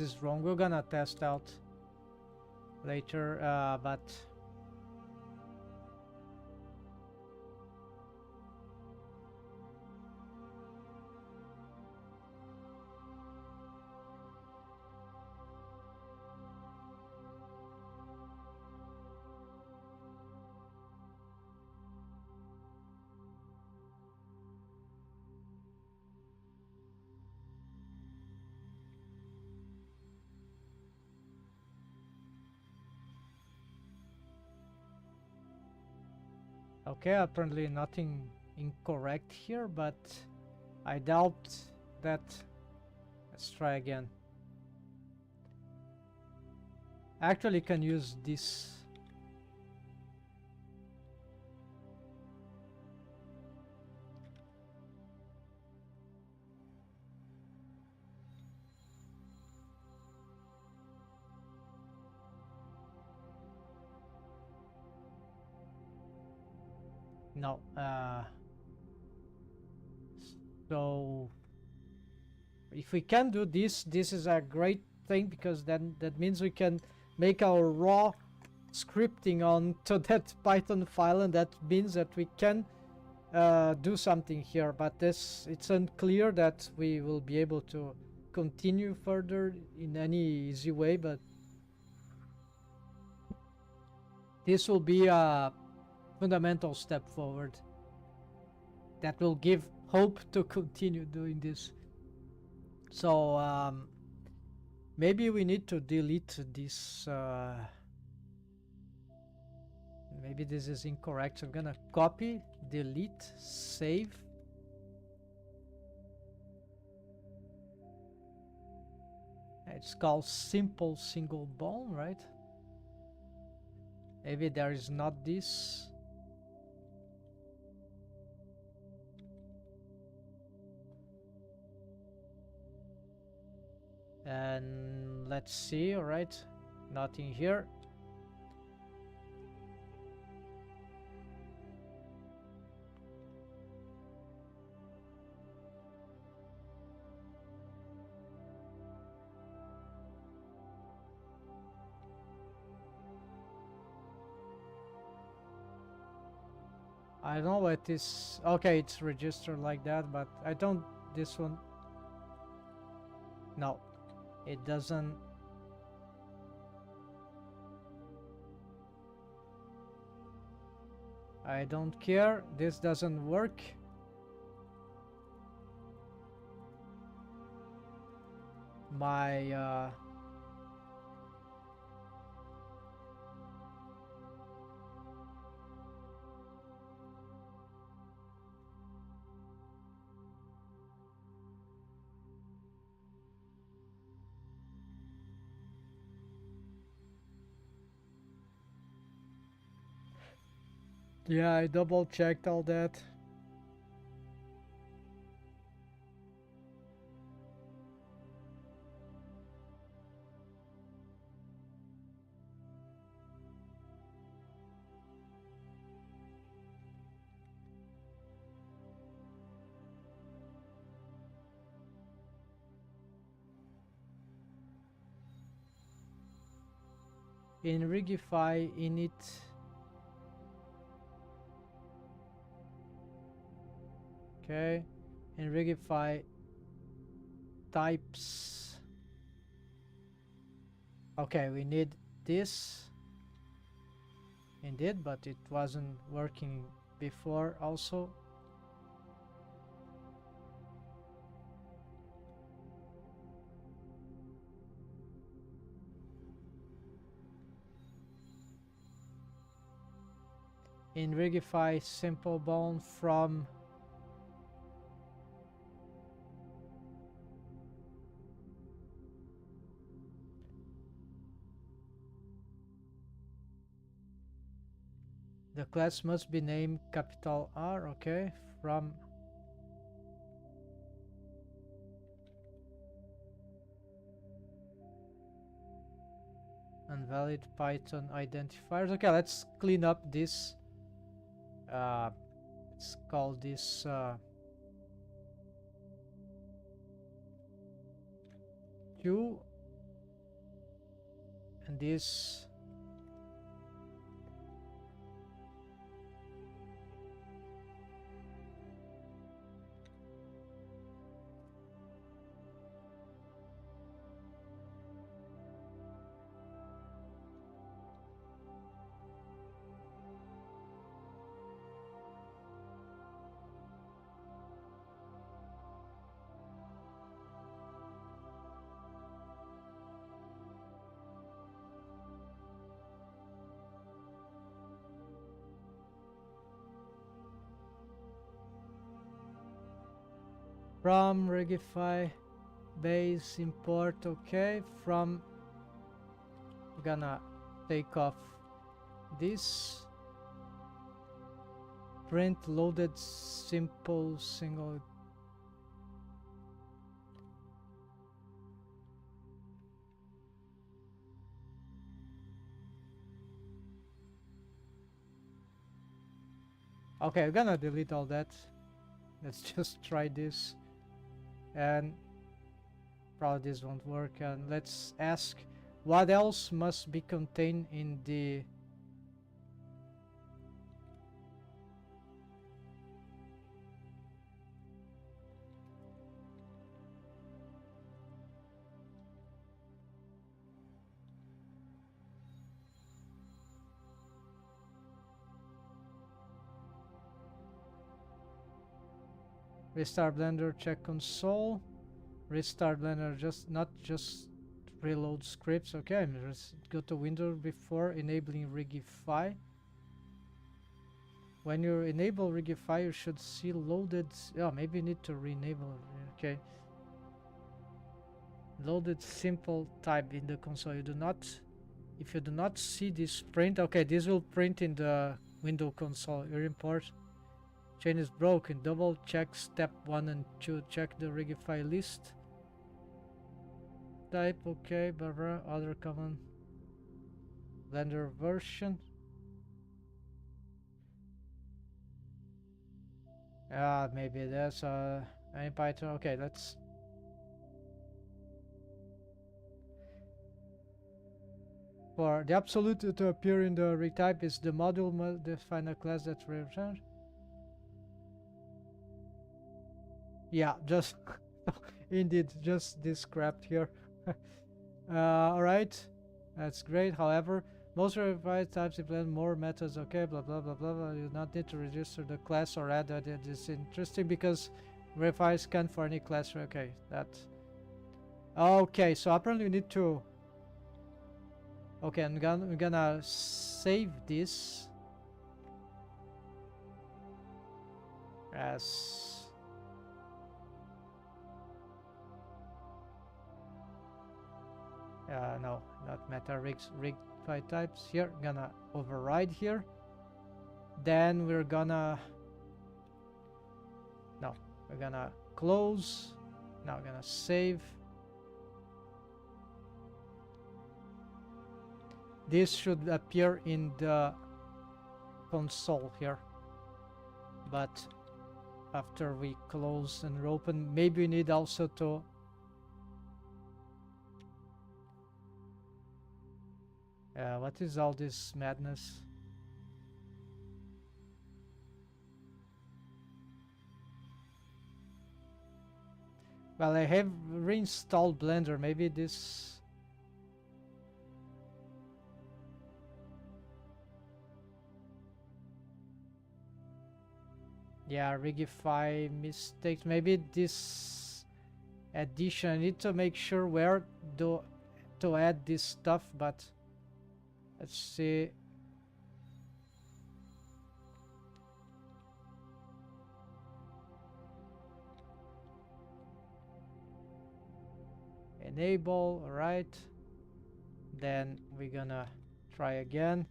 is wrong. We're gonna test out later, but okay, apparently nothing incorrect here, but I doubt that. Let's try again. Actually, can use this. No. So if we can do this, this is a great thing, because then that means we can make our raw scripting onto that Python file, and that means that we can do something here. But this, it's unclear that we will be able to continue further in any easy way, but this will be a fundamental step forward that will give hope to continue doing this. So maybe we need to delete this. Maybe this is incorrect. So I'm gonna copy, delete, save. It's called simple single bone, right? Maybe there is not this. And let's see, all right, nothing here. I don't know what is. Okay, it's registered like that, but I don't. This one. No, it doesn't. I don't care. This doesn't work. My Yeah, I double checked all that. In Rigify init, okay, in Rigify types, okay, we need this indeed, but it wasn't working before also. In Rigify simple bone from the class must be named capital R, okay, from invalid Python identifiers. Okay, let's clean up this. Let's call this Q, and this from Rigify base import, okay, from gonna take off this print loaded simple single. Okay, I'm gonna delete all that. Let's just try this, and probably this won't work. And let's ask what else must be contained in the restart Blender, check console, restart Blender, not just reload scripts. Okay, just go to Windows before enabling Rigify. When you enable Rigify, you should see loaded. Oh, maybe you need to re-enable. Okay, loaded simple type in the console. You do not, if you do not see this print, okay, this will print in the window console. Your import chain is broken. Double check step 1 and 2. Check the Rigify list. Type, okay, Barbara, other common Blender version. Maybe there's any Python. Okay, let's. For the absolute to appear in the retype is the module must define a class that represents. Yeah, just indeed, just this crap here. All right, that's great. However, most verified types implement more methods. Okay, blah blah blah blah blah. You do not need to register the class or add that. It is interesting because verify scan for any class. Okay, that. Okay, so apparently we need to. Okay, I'm gonna save this as no, not meta rig types here. Gonna override here. Then we're gonna close. Now we're gonna save. This should appear in the console here, but after we close and open, maybe we need also to what is all this madness? Well, I have reinstalled Blender. Maybe this... Yeah, Rigify mistakes. Maybe this addition. I need to make sure where to add this stuff, but let's see. Enable, all right. Then we're gonna try again.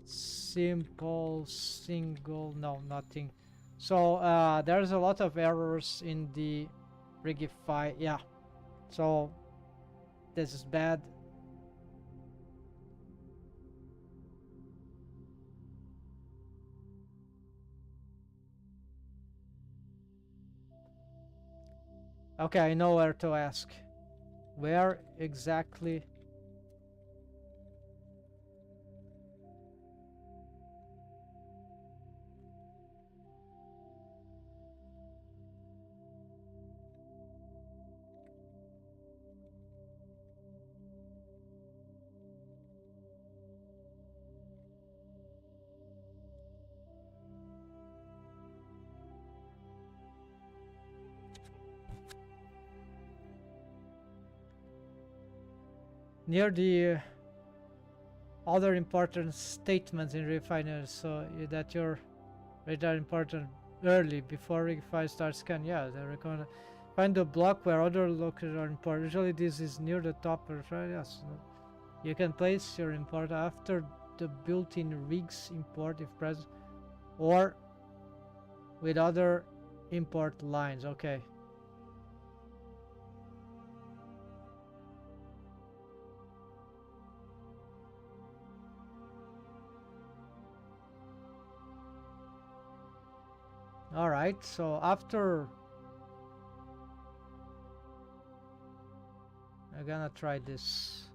Simple, single, no, nothing. So there's a lot of errors in the Rigify. Yeah, so this is bad. Okay, I know where to ask. Where exactly? Near the other important statements in Refiner, so that your radar important early before Rigify starts scan. Yeah, they're gonna find the block where other locations are important. Usually this is near the top, right? Yes. You can place your import after the built-in rigs import if present, or with other import lines. Okay. All right, so after I'm gonna try this.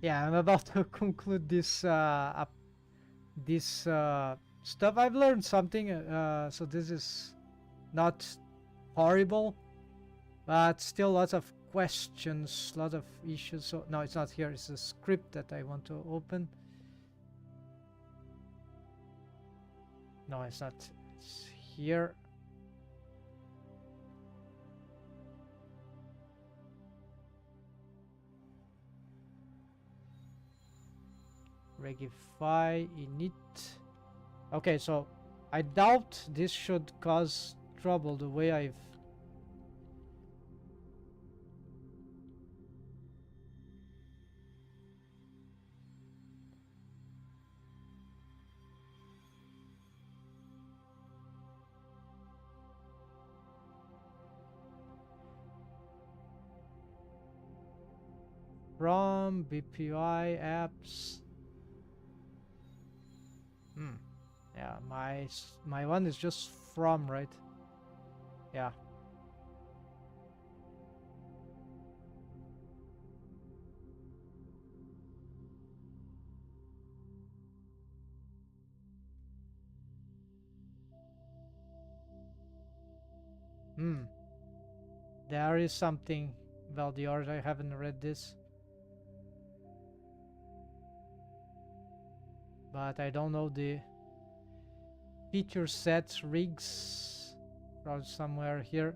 Yeah, I'm about to conclude this stuff. I've learned something, so this is not horrible, but still lots of questions, lot of issues. So no, it's not here. It's a script that I want to open. No, it's not. It's here. Rigify init. Okay, so I doubt this should cause trouble the way I've... From BPI apps. Yeah, my one is just from, right? Yeah. There is something about the art. I haven't read this, but I don't know the feature sets rigs from somewhere here.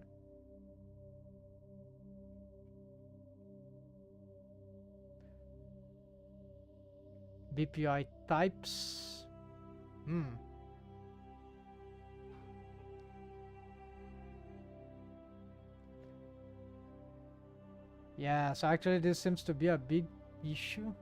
BPI types. Yeah, so actually this seems to be a big issue.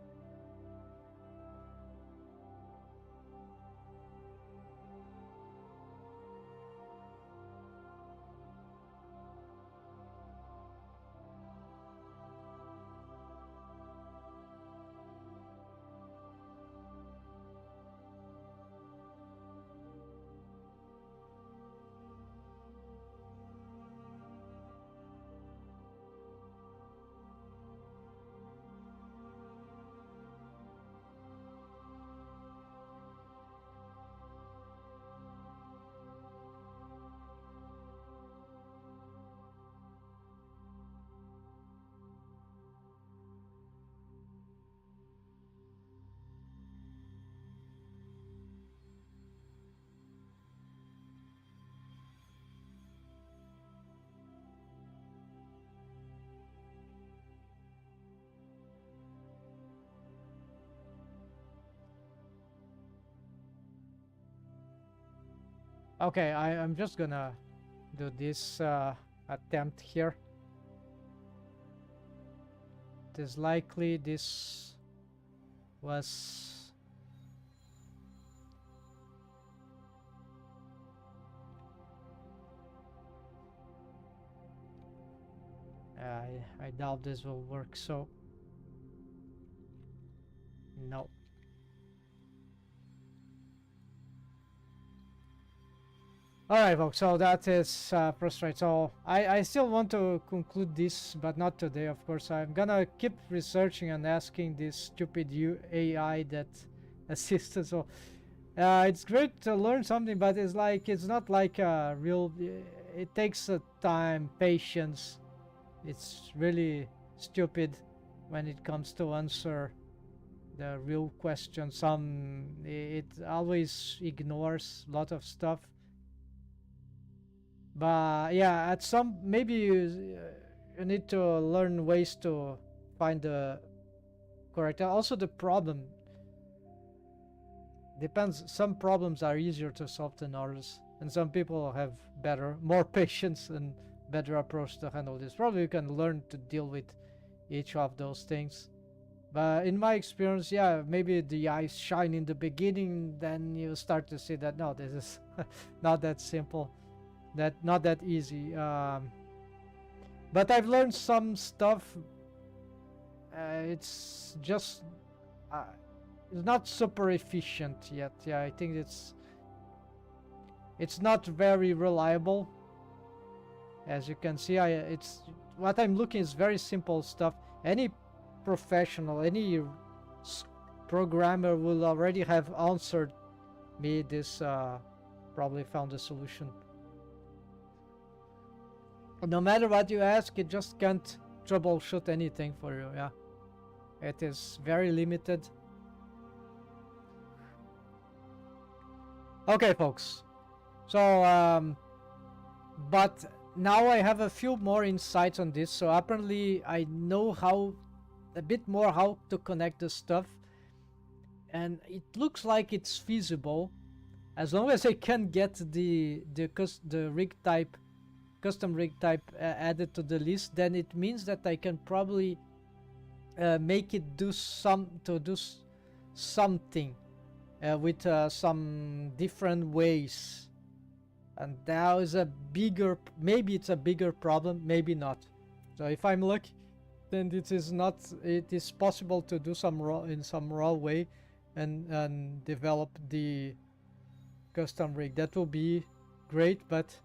Okay, I'm just gonna do this attempt here. It is likely this was I doubt this will work, so no. Alright folks, so that is frustrating. So I still want to conclude this, but not today, of course. I'm gonna keep researching and asking this stupid AI that assisted. So it's great to learn something, but it's like, it's not like a real, it takes time, patience. It's really stupid when it comes to answer the real question. It always ignores a lot of stuff. But yeah, at some, maybe you need to learn ways to find the correct. Also the problem depends. Some problems are easier to solve than others, and some people have more patience and better approach to handle this. Probably you can learn to deal with each of those things. But in my experience, yeah, maybe the eyes shine in the beginning, then you start to see that no, this is not that simple, not that easy. But I've learned some stuff. It's just it's not super efficient yet. Yeah, I think it's not very reliable. As you can see, it's what I'm looking is very simple stuff. Any professional, any programmer will already have answered me this. Probably found a solution. No matter what you ask, it just can't troubleshoot anything for you. Yeah, it is very limited. Okay, folks. So but now I have a few more insights on this. So apparently I know a bit more how to connect the stuff, and it looks like it's feasible as long as I can get the rig type, custom rig type added to the list. Then it means that I can probably make it do something with some different ways. And that is maybe it's a bigger problem, maybe not. So if I'm lucky, then it is possible to do some raw way and develop the custom rig. That will be great, but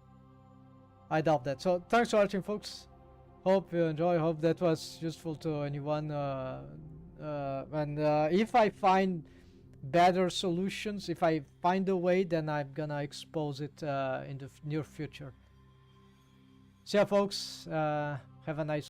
I doubt that. So thanks for watching, folks. Hope you enjoy. Hope that was useful to anyone. And if I find better solutions, if I find a way, then I'm gonna expose it in the near future. See ya, folks. Have a nice